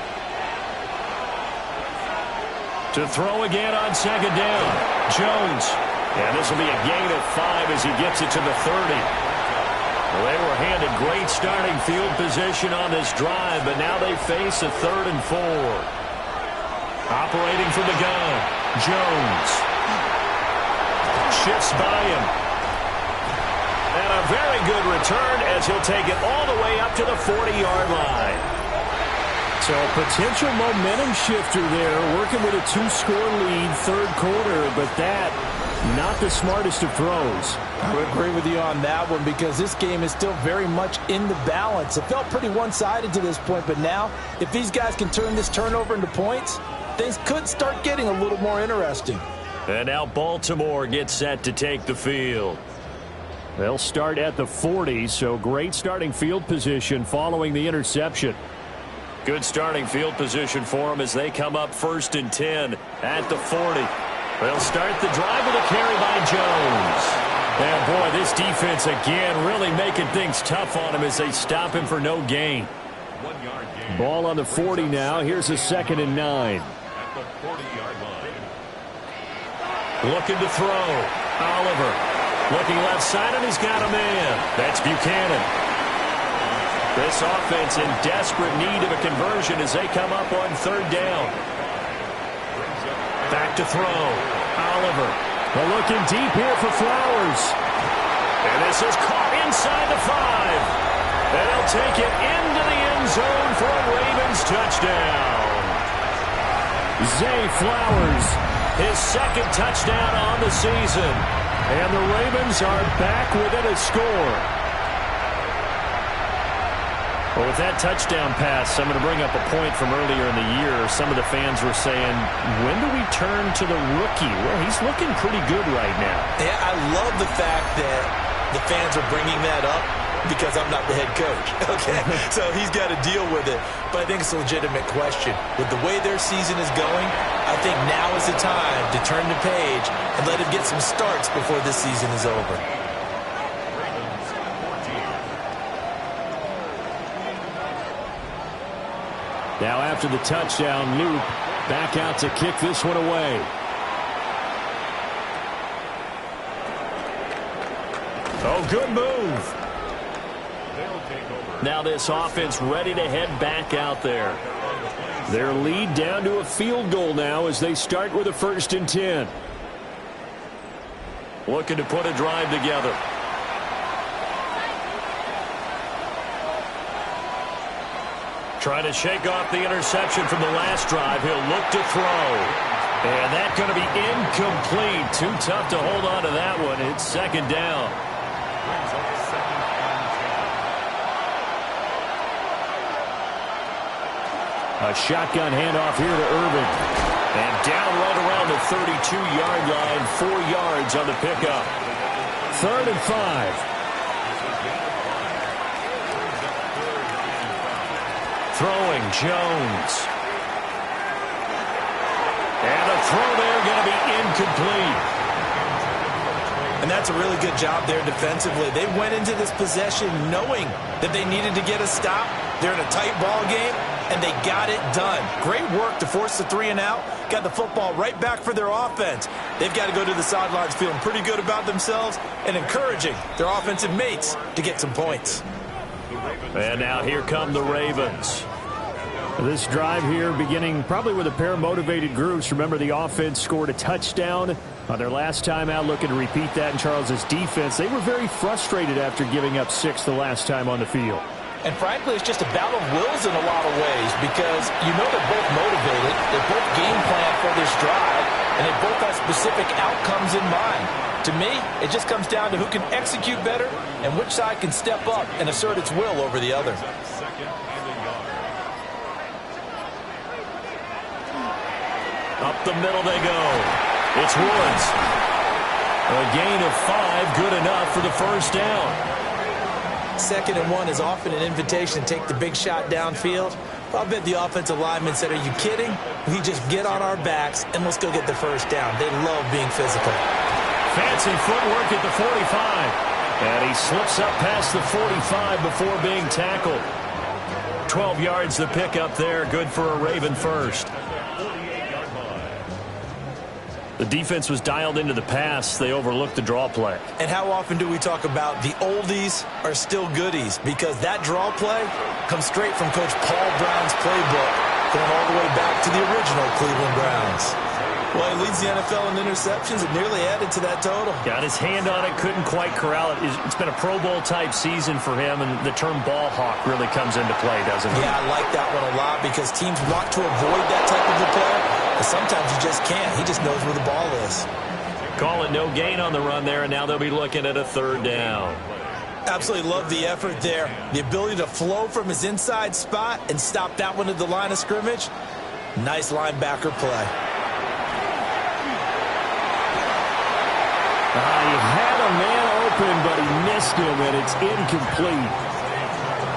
To throw again on 2nd down. Jones. And this will be a gain of 5 as he gets it to the 30. Well, they were handed great starting field position on this drive, but now they face a 3rd and 4. Operating from the gun, Jones. Shifts by him. And a very good return as he'll take it all the way up to the 40-yard line. So a potential momentum shifter there, working with a 2-score lead, 3rd quarter, but that, not the smartest of throws. I would agree with you on that one because this game is still very much in the balance. It felt pretty one-sided to this point, but now, if these guys can turn this turnover into points, things could start getting a little more interesting. And now Baltimore gets set to take the field. They'll start at the 40, so great starting field position following the interception. Good starting field position for them as they come up 1st and 10 at the 40. They'll start the drive with a carry by Jones. And boy, this defense again really making things tough on him as they stop him for no gain. Ball on the 40 now. Here's a 2nd and 9. At the 40-yard line. Looking to throw. Oliver. Looking left side, and he's got a man. That's Buchanan. This offense in desperate need of a conversion as they come up on 3rd down. Back to throw. Oliver. Well, looking deep here for Flowers. And this is caught inside the 5. And he'll take it into the end zone for a Ravens touchdown. Zay Flowers. His 2nd touchdown on the season. And the Ravens are back within a score. Well, with that touchdown pass, I'm going to bring up a point from earlier in the year. Some of the fans were saying, when do we turn to the rookie? Well, he's looking pretty good right now. Yeah, I love the fact that the fans are bringing that up because I'm not the head coach. Okay, so he's got to deal with it. But I think it's a legitimate question. With the way their season is going, I think now is the time to turn the page and let him get some starts before this season is over. Now after the touchdown, Luke back out to kick this one away. Oh, good move. Now this offense ready to head back out there. Their lead down to a field goal now as they start with a 1st and 10. Looking to put a drive together. Trying to shake off the interception from the last drive. He'll look to throw. And that's going to be incomplete. Too tough to hold on to that one. It's 2nd down. A shotgun handoff here to Irvin. And down right around the 32-yard line. 4 yards on the pickup. 3rd and 5. Throwing Jones. And a throw there going to be incomplete. And that's a really good job there defensively. They went into this possession knowing that they needed to get a stop. They're in a tight ball game, and they got it done. Great work to force the 3 and out. Got the football right back for their offense. They've got to go to the sidelines feeling pretty good about themselves and encouraging their offensive mates to get some points. And now here come the Ravens. This drive here beginning probably with a pair of motivated groups. Remember, the offense scored a touchdown on their last time out, looking to repeat that in Charles' defense. They were very frustrated after giving up 6 the last time on the field. And frankly, it's just a battle of wills in a lot of ways because you know they're both motivated, they're both game planned for this drive, and they both have specific outcomes in mind. To me, it just comes down to who can execute better and which side can step up and assert its will over the other. Up the middle they go. It's Woods. A gain of 5, good enough for the 1st down. 2nd and 1 is often an invitation to take the big shot downfield. I bet the offensive lineman said, are you kidding? We just get on our backs and let's go get the 1st down. They love being physical. Fancy footwork at the 45. And he slips up past the 45 before being tackled. 12 yards the pickup there. Good for a Raven 1st. The defense was dialed into the pass. They overlooked the draw play. And how often do we talk about the oldies are still goodies? Because that draw play comes straight from Coach Paul Brown's playbook, going all the way back to the original Cleveland Browns. Well, he leads the NFL in interceptions and nearly added to that total. Got his hand on it, couldn't quite corral it. It's been a Pro Bowl-type season for him, and the term ball hawk really comes into play, doesn't it? Yeah, I like that one a lot because teams want to avoid that type of a play, but sometimes you just can't. He just knows where the ball is. Call it no gain on the run there, and now they'll be looking at a 3rd down. Absolutely love the effort there. The ability to flow from his inside spot and stop that one at the line of scrimmage. Nice linebacker play. He had a man open, but he missed him, and it's incomplete.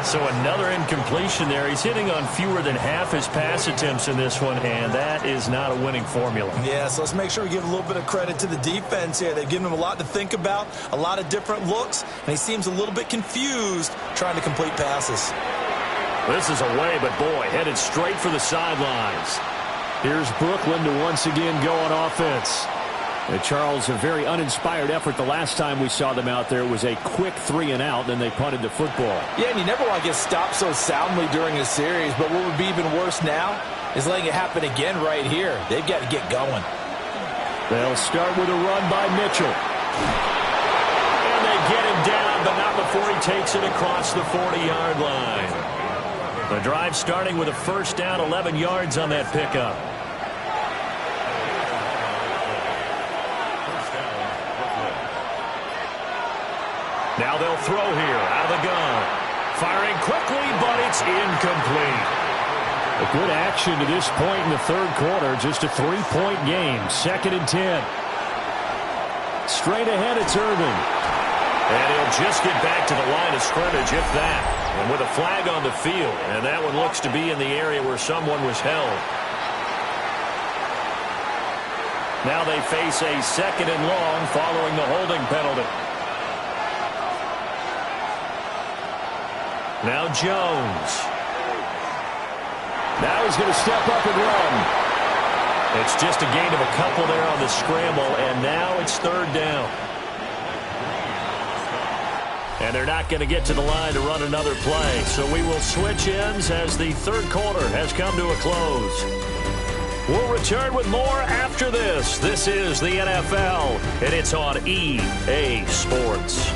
So another incompletion there. He's hitting on fewer than half his pass attempts in this one, and that is not a winning formula. Yeah, so let's make sure we give a little bit of credit to the defense here. They've given him a lot to think about, a lot of different looks, and he seems a little bit confused trying to complete passes. This is away, but boy, headed straight for the sidelines. Here's Brooklyn to once again go on offense. Charles, a very uninspired effort the last time we saw them out there. It was a quick 3 and out, then they punted the football. Yeah, and you never want to get stopped so soundly during a series, but what would be even worse now is letting it happen again right here. They've got to get going. They'll start with a run by Mitchell. And they get him down, but not before he takes it across the 40-yard line. The drive starting with a 1st down, 11 yards on that pickup. Now they'll throw here out of the gun. Firing quickly, but it's incomplete. A good action to this point in the 3rd quarter. Just a 3-point game. 2nd and 10. Straight ahead, it's Irvin. And he'll just get back to the line of scrimmage, if that. And with a flag on the field. And that one looks to be in the area where someone was held. Now they face a 2nd and long following the holding penalty. Now Jones. Now he's going to step up and run. It's just a gain of a couple there on the scramble, and now it's third down. And they're not going to get to the line to run another play. So we will switch ends as the third quarter has come to a close. We'll return with more after this. This is the NFL, and it's on EA Sports.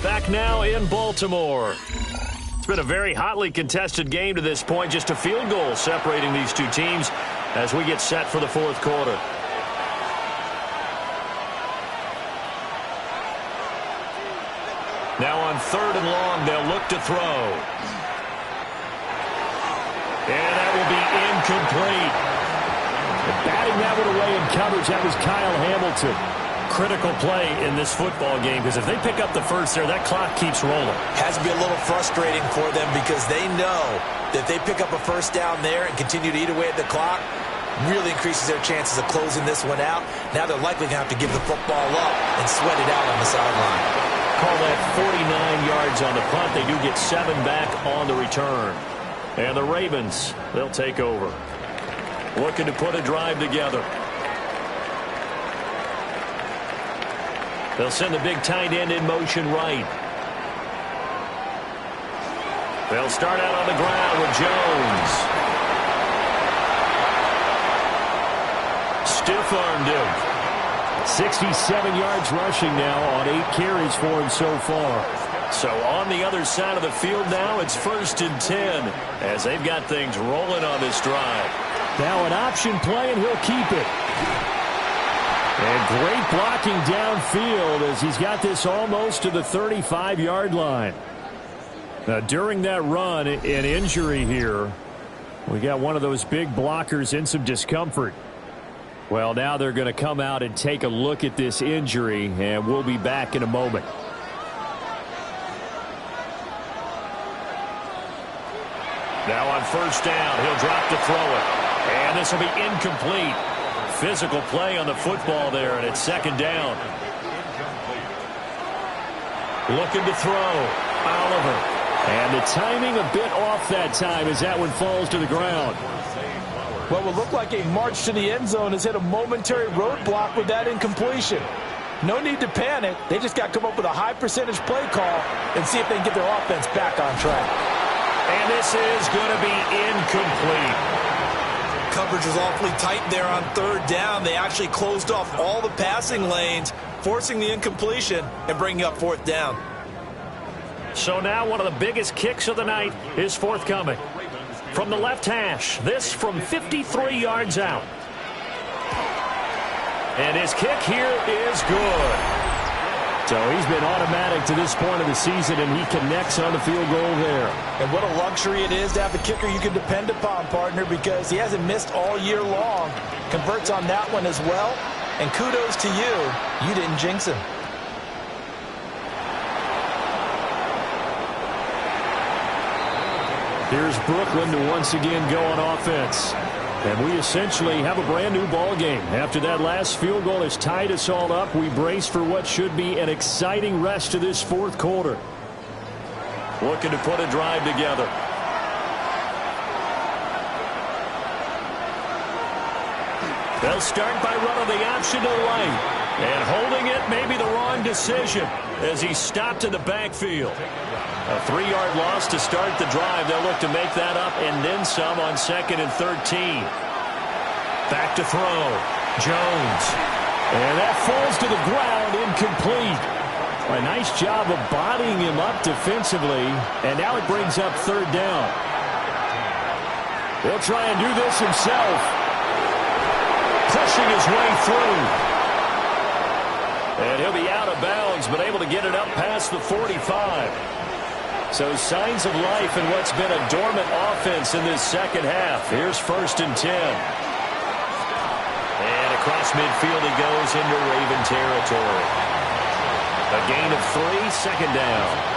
Back now in Baltimore. It's been a very hotly contested game to this point. Just a field goal separating these two teams as we get set for the fourth quarter. Now on third and long, they'll look to throw. And that will be incomplete. And batting that one away in coverage, that was Kyle Hamilton. Critical play in this football game because if they pick up the first there, that clock keeps rolling. Has to be a little frustrating for them because they know that if they pick up a first down there and continue to eat away at the clock, really increases their chances of closing this one out. Now they're likely going to have to give the football up and sweat it out on the sideline. Call that 49 yards on the punt. They do get 7 back on the return. And the Ravens, they'll take over. Looking to put a drive together. They'll send the big tight end in motion right. They'll start out on the ground with Jones. Stiff-armed him. 67 yards rushing now on 8 carries for him so far. So on the other side of the field now, it's 1st and 10 as they've got things rolling on this drive. Now an option play, and he'll keep it. And great blocking downfield as he's got this almost to the 35-yard line. Now, during that run, an injury here. We got one of those big blockers in some discomfort. Well, now they're going to come out and take a look at this injury, and we'll be back in a moment. Now on first down, he'll drop to throw it. And this will be incomplete. Physical play on the football there, and it's 2nd down. Looking to throw. Oliver. And the timing a bit off that time as that one falls to the ground. What will look like a march to the end zone has hit a momentary roadblock with that incompletion. No need to panic. They just got to come up with a high percentage play call and see if they can get their offense back on track. And this is going to be incomplete. Coverage was awfully tight there on 3rd down. They actually closed off all the passing lanes, forcing the incompletion and bringing up 4th down. So now one of the biggest kicks of the night is forthcoming. From the left hash, this from 53 yards out. And his kick here is good. So he's been automatic to this point of the season, and he connects on the field goal there. And what a luxury it is to have a kicker you can depend upon, partner, because he hasn't missed all year long. Converts on that one as well. And kudos to you. You didn't jinx him. Here's Brooklyn to once again go on offense. And we essentially have a brand-new ball game. After that last field goal has tied us all up, we brace for what should be an exciting rest to this 4th quarter. Looking to put a drive together. They'll start by running the option to the right. And holding it may be the wrong decision as he stopped in the backfield. A 3-yard loss to start the drive. They'll look to make that up and then some on 2nd and 13. Back to throw. Jones. And that falls to the ground, incomplete. A nice job of bodying him up defensively. And now it brings up 3rd down. He'll try and do this himself. Pushing his way through. And he'll be out of bounds, but able to get it up past the 45. So signs of life in what's been a dormant offense in this 2nd half. Here's 1st and 10. And across midfield he goes into Raven territory. A gain of 3, 2nd down.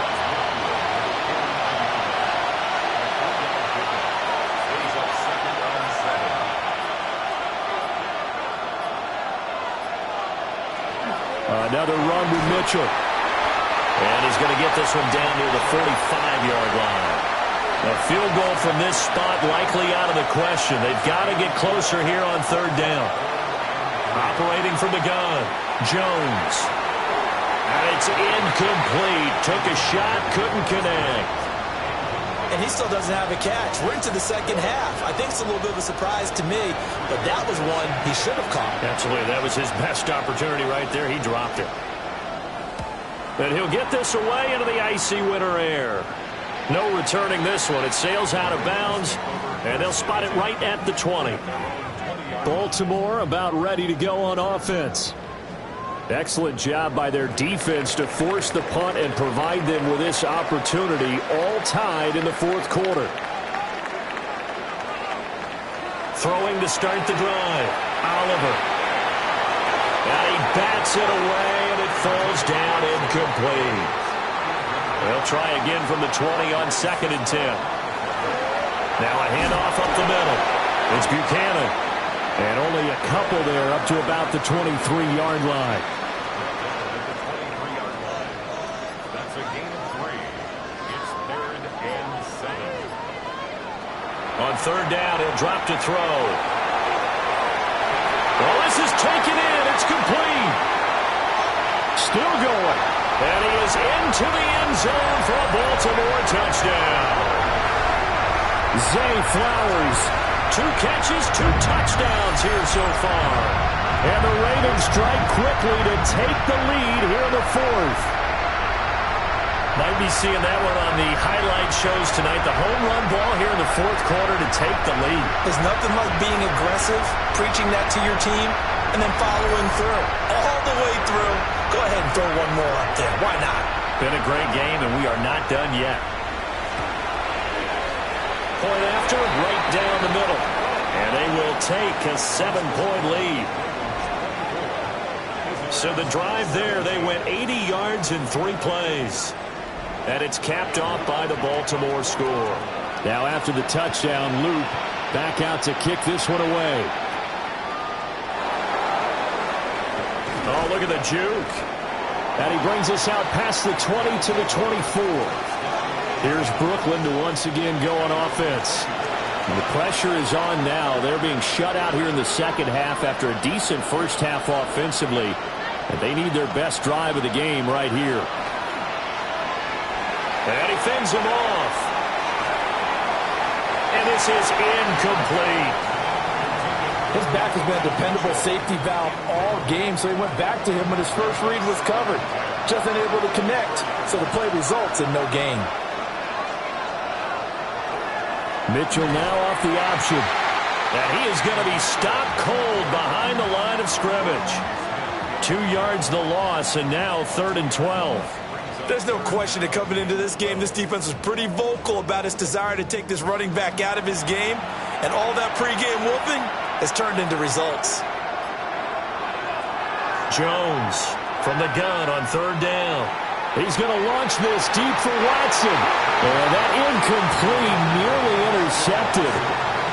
Another run with Mitchell. And he's going to get this one down near the 45-yard line. A field goal from this spot likely out of the question. They've got to get closer here on third down. Operating from the gun, Jones. And it's incomplete. Took a shot, couldn't connect. And he still doesn't have a catch. We're into the second half. I think it's a little bit of a surprise to me, but that was one he should have caught. Absolutely. That was his best opportunity right there. He dropped it. And he'll get this away into the icy winter air. No returning this one. It sails out of bounds, and they'll spot it right at the 20. Baltimore about ready to go on offense. Excellent job by their defense to force the punt and provide them with this opportunity, all tied in the fourth quarter. Throwing to start the drive, Oliver. And he bats it away, and it falls down incomplete. They'll try again from the 20 on 2nd and 10. Now a handoff up the middle. It's Buchanan. And only a couple there up to about the 23-yard line. That's a gain of 3. It's 3rd and 7. On third down, he'll drop to throw. Well, this is taken in. It's complete. Still going. And he is into the end zone for a Baltimore touchdown. Zay Flowers. 2 catches, 2 touchdowns here so far. And the Ravens strike quickly to take the lead here in the fourth. Might be seeing that one on the highlight shows tonight. The home run ball here in the fourth quarter to take the lead. There's nothing like being aggressive, preaching that to your team, and then following through. All the way through. Go ahead and throw one more up there. Why not? Been a great game, and we are not done yet. Point after, right down the middle. And they will take a 7-point lead. So the drive there, they went 80 yards in 3 plays. And it's capped off by the Baltimore score. Now after the touchdown, Loop back out to kick this one away. Oh, look at the juke. And he brings us out past the 20 to the 24. Here's Brooklyn to once again go on offense. And the pressure is on now. They're being shut out here in the second half after a decent first half offensively. And they need their best drive of the game right here. And he fends him off. And this is incomplete. His back has been a dependable safety valve all game, so he went back to him when his first read was covered. Just unable to connect, so the play results in no gain. Mitchell now off the option. And he is going to be stopped cold behind the line of scrimmage. 2 yards the loss, and now 3rd and 12. There's no question that coming into this game, this defense was pretty vocal about its desire to take this running back out of his game. And all that pregame whooping has turned into results. Jones from the gun on 3rd down. He's going to launch this deep for Watson. And that incomplete, nearly intercepted.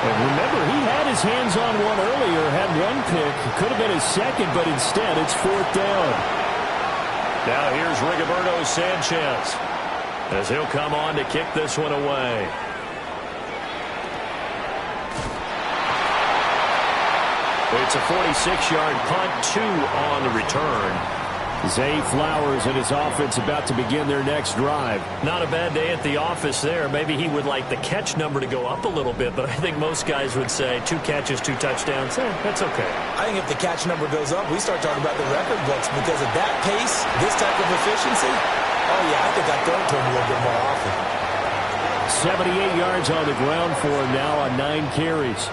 And remember, he had his hands on one earlier, had one pick. Could have been his second, but instead it's 4th down. Now here's Rigoberto Sanchez as he'll come on to kick this one away. It's a 46-yard punt, 2 on the return. Zay Flowers and his offense about to begin their next drive. Not a bad day at the office there. Maybe he would like the catch number to go up a little bit, but I think most guys would say 2 catches, 2 touchdowns. That's okay. I think if the catch number goes up, we start talking about the record books because at that pace, this type of efficiency, oh yeah, I think I'd throw it to him a little bit more often. 78 yards on the ground for him now on 9 carries.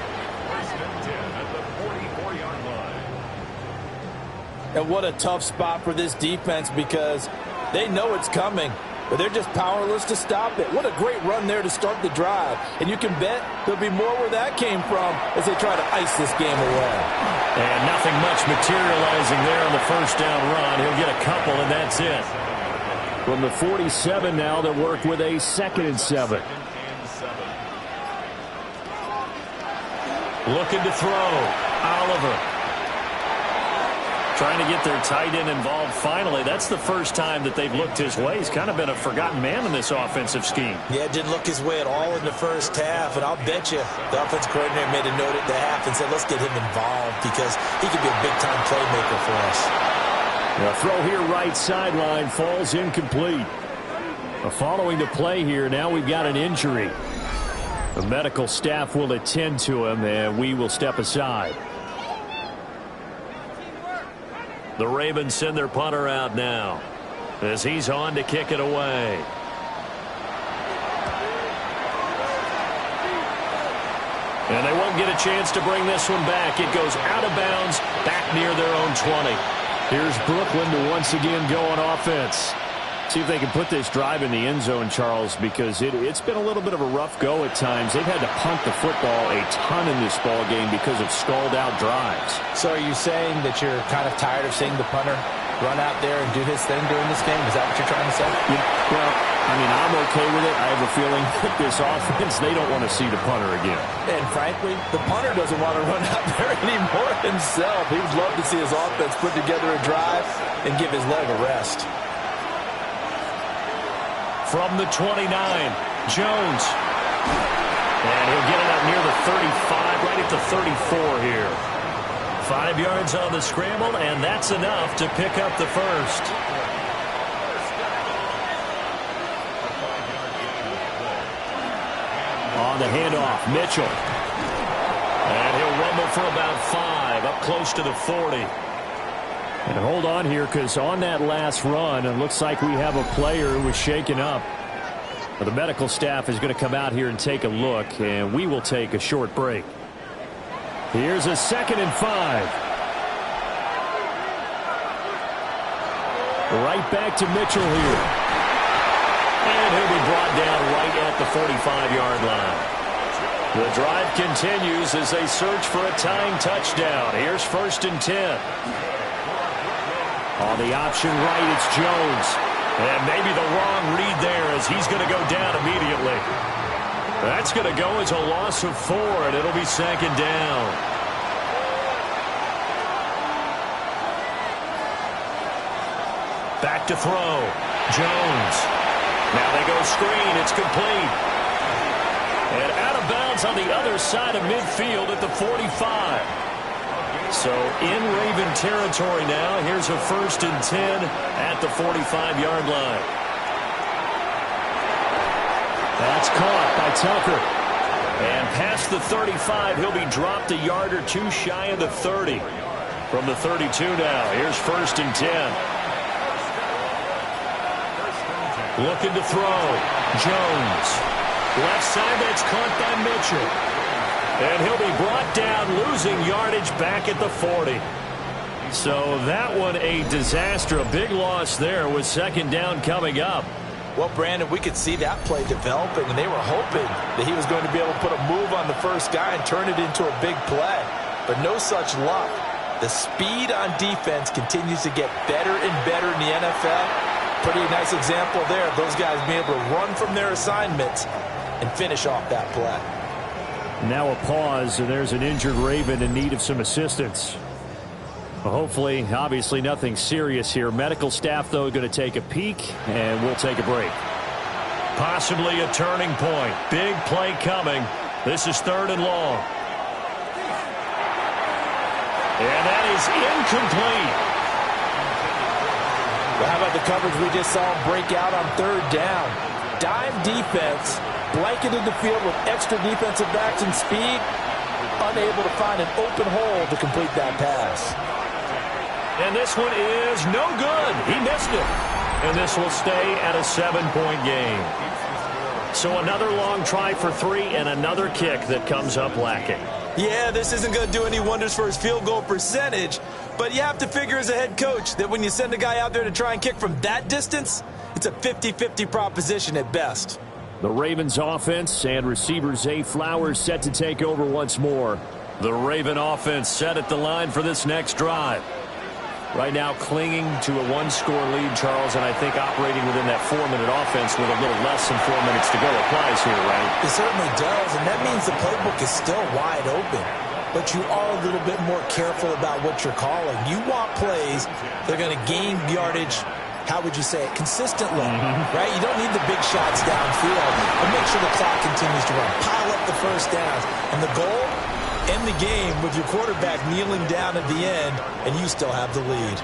And what a tough spot for this defense because they know it's coming, but they're just powerless to stop it. What a great run there to start the drive. And you can bet there'll be more where that came from as they try to ice this game away. And nothing much materializing there on the first down run. He'll get a couple, and that's it. From the 47 now, they'll work with a 2nd and 7. Looking to throw. Oliver. Trying to get their tight end involved finally. That's the first time that they've looked his way. He's kind of been a forgotten man in this offensive scheme. Yeah, didn't look his way at all in the first half, and I'll bet you the offensive coordinator made a note at the half and said, let's get him involved because he could be a big-time playmaker for us. The throw here right sideline falls incomplete. Following the play here, now we've got an injury. The medical staff will attend to him, and we will step aside. The Ravens send their punter out now as he's on to kick it away. And they won't get a chance to bring this one back. It goes out of bounds, back near their own 20. Here's Brooklyn to once again go on offense. See if they can put this drive in the end zone, Charles, because it's been a little bit of a rough go at times. They've had to punt the football a ton in this ball game because of stalled-out drives. So are you saying that you're kind of tired of seeing the punter run out there and do his thing during this game? Is that what you're trying to say? Yeah, well, I mean, I'm okay with it. I have a feeling that this offense, they don't want to see the punter again. And frankly, the punter doesn't want to run out there anymore himself. He would love to see his offense put together a drive and give his leg a rest. From the 29, Jones. And he'll get it up near the 35, right at the 34 here. 5 yards on the scramble, and that's enough to pick up the first. On the handoff, Mitchell. And he'll rumble for about 5, up close to the 40. And hold on here, because on that last run, it looks like we have a player who was shaken up. The medical staff is going to come out here and take a look, and we will take a short break. Here's a 2nd and 5. Right back to Mitchell here. And he'll be brought down right at the 45-yard line. The drive continues as they search for a tying touchdown. Here's 1st and 10. On the option right, it's Jones. And maybe the wrong read there as he's going to go down immediately. That's going to go as a loss of 4, and it'll be 2nd down. Back to throw. Jones. Now they go screen. It's complete. And out of bounds on the other side of midfield at the 45. So in Raven territory now. Here's a 1st and 10 at the 45-yard line. That's caught by Tucker. And past the 35, he'll be dropped a yard or 2 shy of the 30. From the 32 now, here's 1st and 10. Looking to throw. Jones. Left side, that's caught by Mitchell. And he'll be brought down, losing yardage back at the 40. So that one a disaster. A big loss there with 2nd down coming up. Well, Brandon, we could see that play developing, and they were hoping that he was going to be able to put a move on the first guy and turn it into a big play. But no such luck. The speed on defense continues to get better and better in the NFL. Pretty nice example there of those guys being able to run from their assignments and finish off that play. Now a pause, and there's an injured Raven in need of some assistance. Well, hopefully, obviously nothing serious here. Medical staff, though, going to take a peek, and we'll take a break. Possibly a turning point. Big play coming. This is 3rd and long. And that is incomplete. Well, how about the coverage we just saw break out on 3rd down? Dime defense. Blanketed the field with extra defensive backs and speed, unable to find an open hole to complete that pass. And this one is no good. He missed it. And this will stay at a 7-point game. So another long try for 3 and another kick that comes up lacking. Yeah, this isn't going to do any wonders for his field goal percentage, but you have to figure as a head coach that when you send a guy out there to try and kick from that distance, it's a 50-50 proposition at best. The Ravens offense and receiver Zay Flowers set to take over once more. The Raven offense set at the line for this next drive. Right now clinging to a 1-score lead, Charles, and I think operating within that 4-minute offense with a little less than 4 minutes to go applies here, right? It certainly does, and that means the playbook is still wide open. but you are a little bit more careful about what you're calling. You want plays that are going to gain yardage, how would you say it, consistently, right? You don't need the big shots downfield, but make sure the clock continues to run. Pile up the first downs. And the goal, end the game with your quarterback kneeling down at the end, and you still have the lead.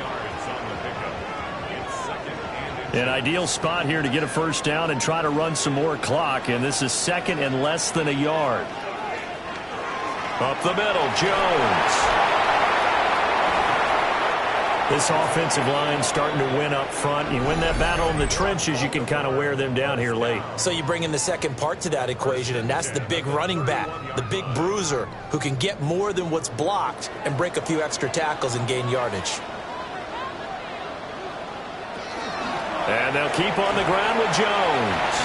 An ideal spot here to get a first down and try to run some more clock, and this is second and less than a yard. Up the middle, Jones. This offensive line starting to win up front. You win that battle in the trenches, you can kind of wear them down here late. So you bring in the second part to that equation, and that's the big running back, the big bruiser, who can get more than what's blocked and break a few extra tackles and gain yardage. And they'll keep on the ground with Jones.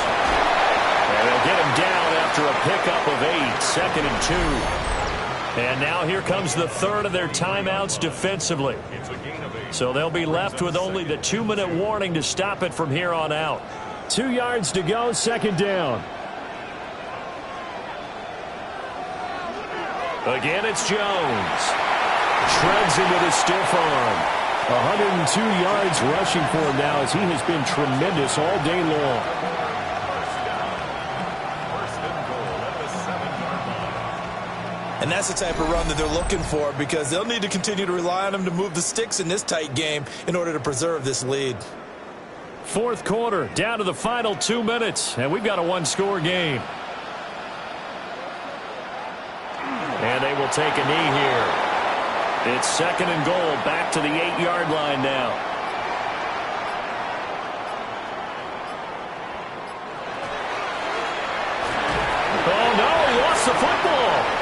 And they'll get him down after a pickup of 8, second and 2. And now here comes the third of their timeouts defensively. So they'll be left with only the 2-minute warning to stop it from here on out. 2 yards to go, second down. Again, it's Jones. Shreds him with his stiff arm. 102 yards rushing for him now as he has been tremendous all day long. And that's the type of run that they're looking for, because they'll need to continue to rely on him to move the sticks in this tight game in order to preserve this lead. Fourth quarter, down to the final 2 minutes, and we've got a one-score game. And they will take a knee here. It's second and goal, back to the 8-yard line now. Oh, no, he lost the football.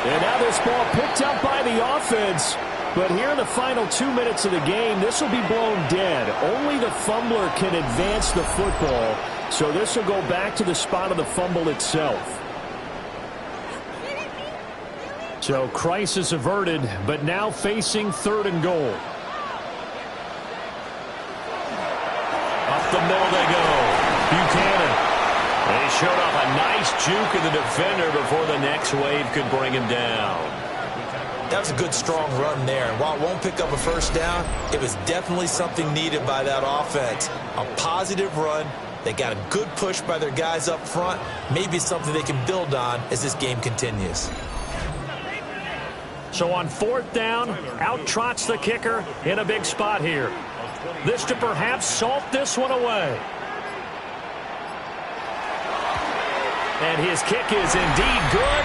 And now this ball picked up by the offense. But here in the final 2 minutes of the game, this will be blown dead. Only the fumbler can advance the football. So this will go back to the spot of the fumble itself. So crisis averted, but now facing third and goal. Up the middle they go. Buchanan. They showed off a nice juke of the defender before the next wave could bring him down. That was a good, strong run there. While it won't pick up a first down, it was definitely something needed by that offense. A positive run. They got a good push by their guys up front. Maybe something they can build on as this game continues. So on fourth down, out trots the kicker in a big spot here. This to perhaps salt this one away. And his kick is indeed good,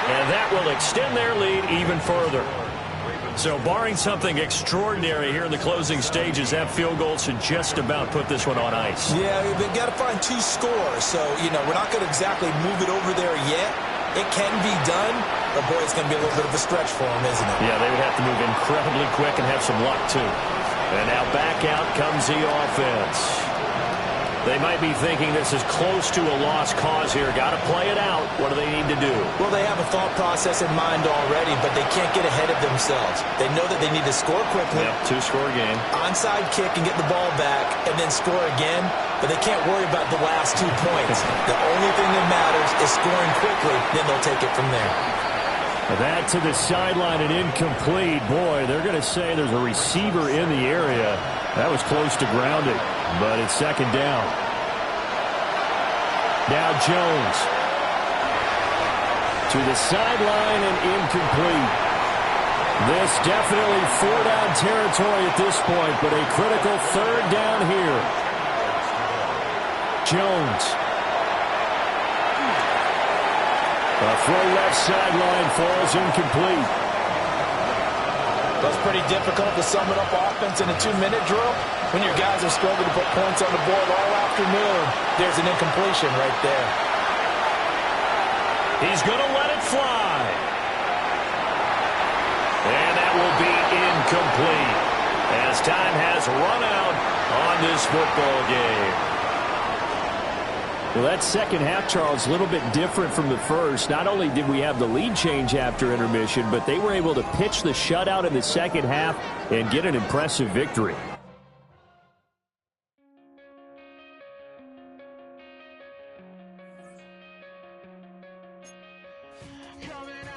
and that will extend their lead even further. So barring something extraordinary here in the closing stages, that field goal should just about put this one on ice. Yeah, they've got to find 2 scores. So, we're not going to exactly move it over there yet. It can be done, but, boy, it's going to be a little bit of a stretch for them, isn't it? Yeah, they would have to move incredibly quick and have some luck, too. And now back out comes the offense. They might be thinking this is close to a lost cause here. Got to play it out. What do they need to do? Well, they have a thought process in mind already, but they can't get ahead of themselves. They know that they need to score quickly. Yep, 2-score game. Onside kick and get the ball back and then score again, but they can't worry about the last 2 points. The only thing that matters is scoring quickly, then they'll take it from there. That to the sideline and incomplete. Boy, they're going to say there's a receiver in the area. That was close to grounding, but it's second down. Now Jones. To the sideline and incomplete. This definitely 4-down territory at this point, but a critical third down here. Jones. A throw left sideline falls incomplete. That's pretty difficult to sum it up offense in a 2-minute drill when your guys are struggling to put points on the board all afternoon. There's an incompletion right there. He's going to let it fly. And that will be incomplete as time has run out on this football game. Well, that second half, Charles, a little bit different from the first. Not only did we have the lead change after intermission, but they were able to pitch the shutout in the second half and get an impressive victory.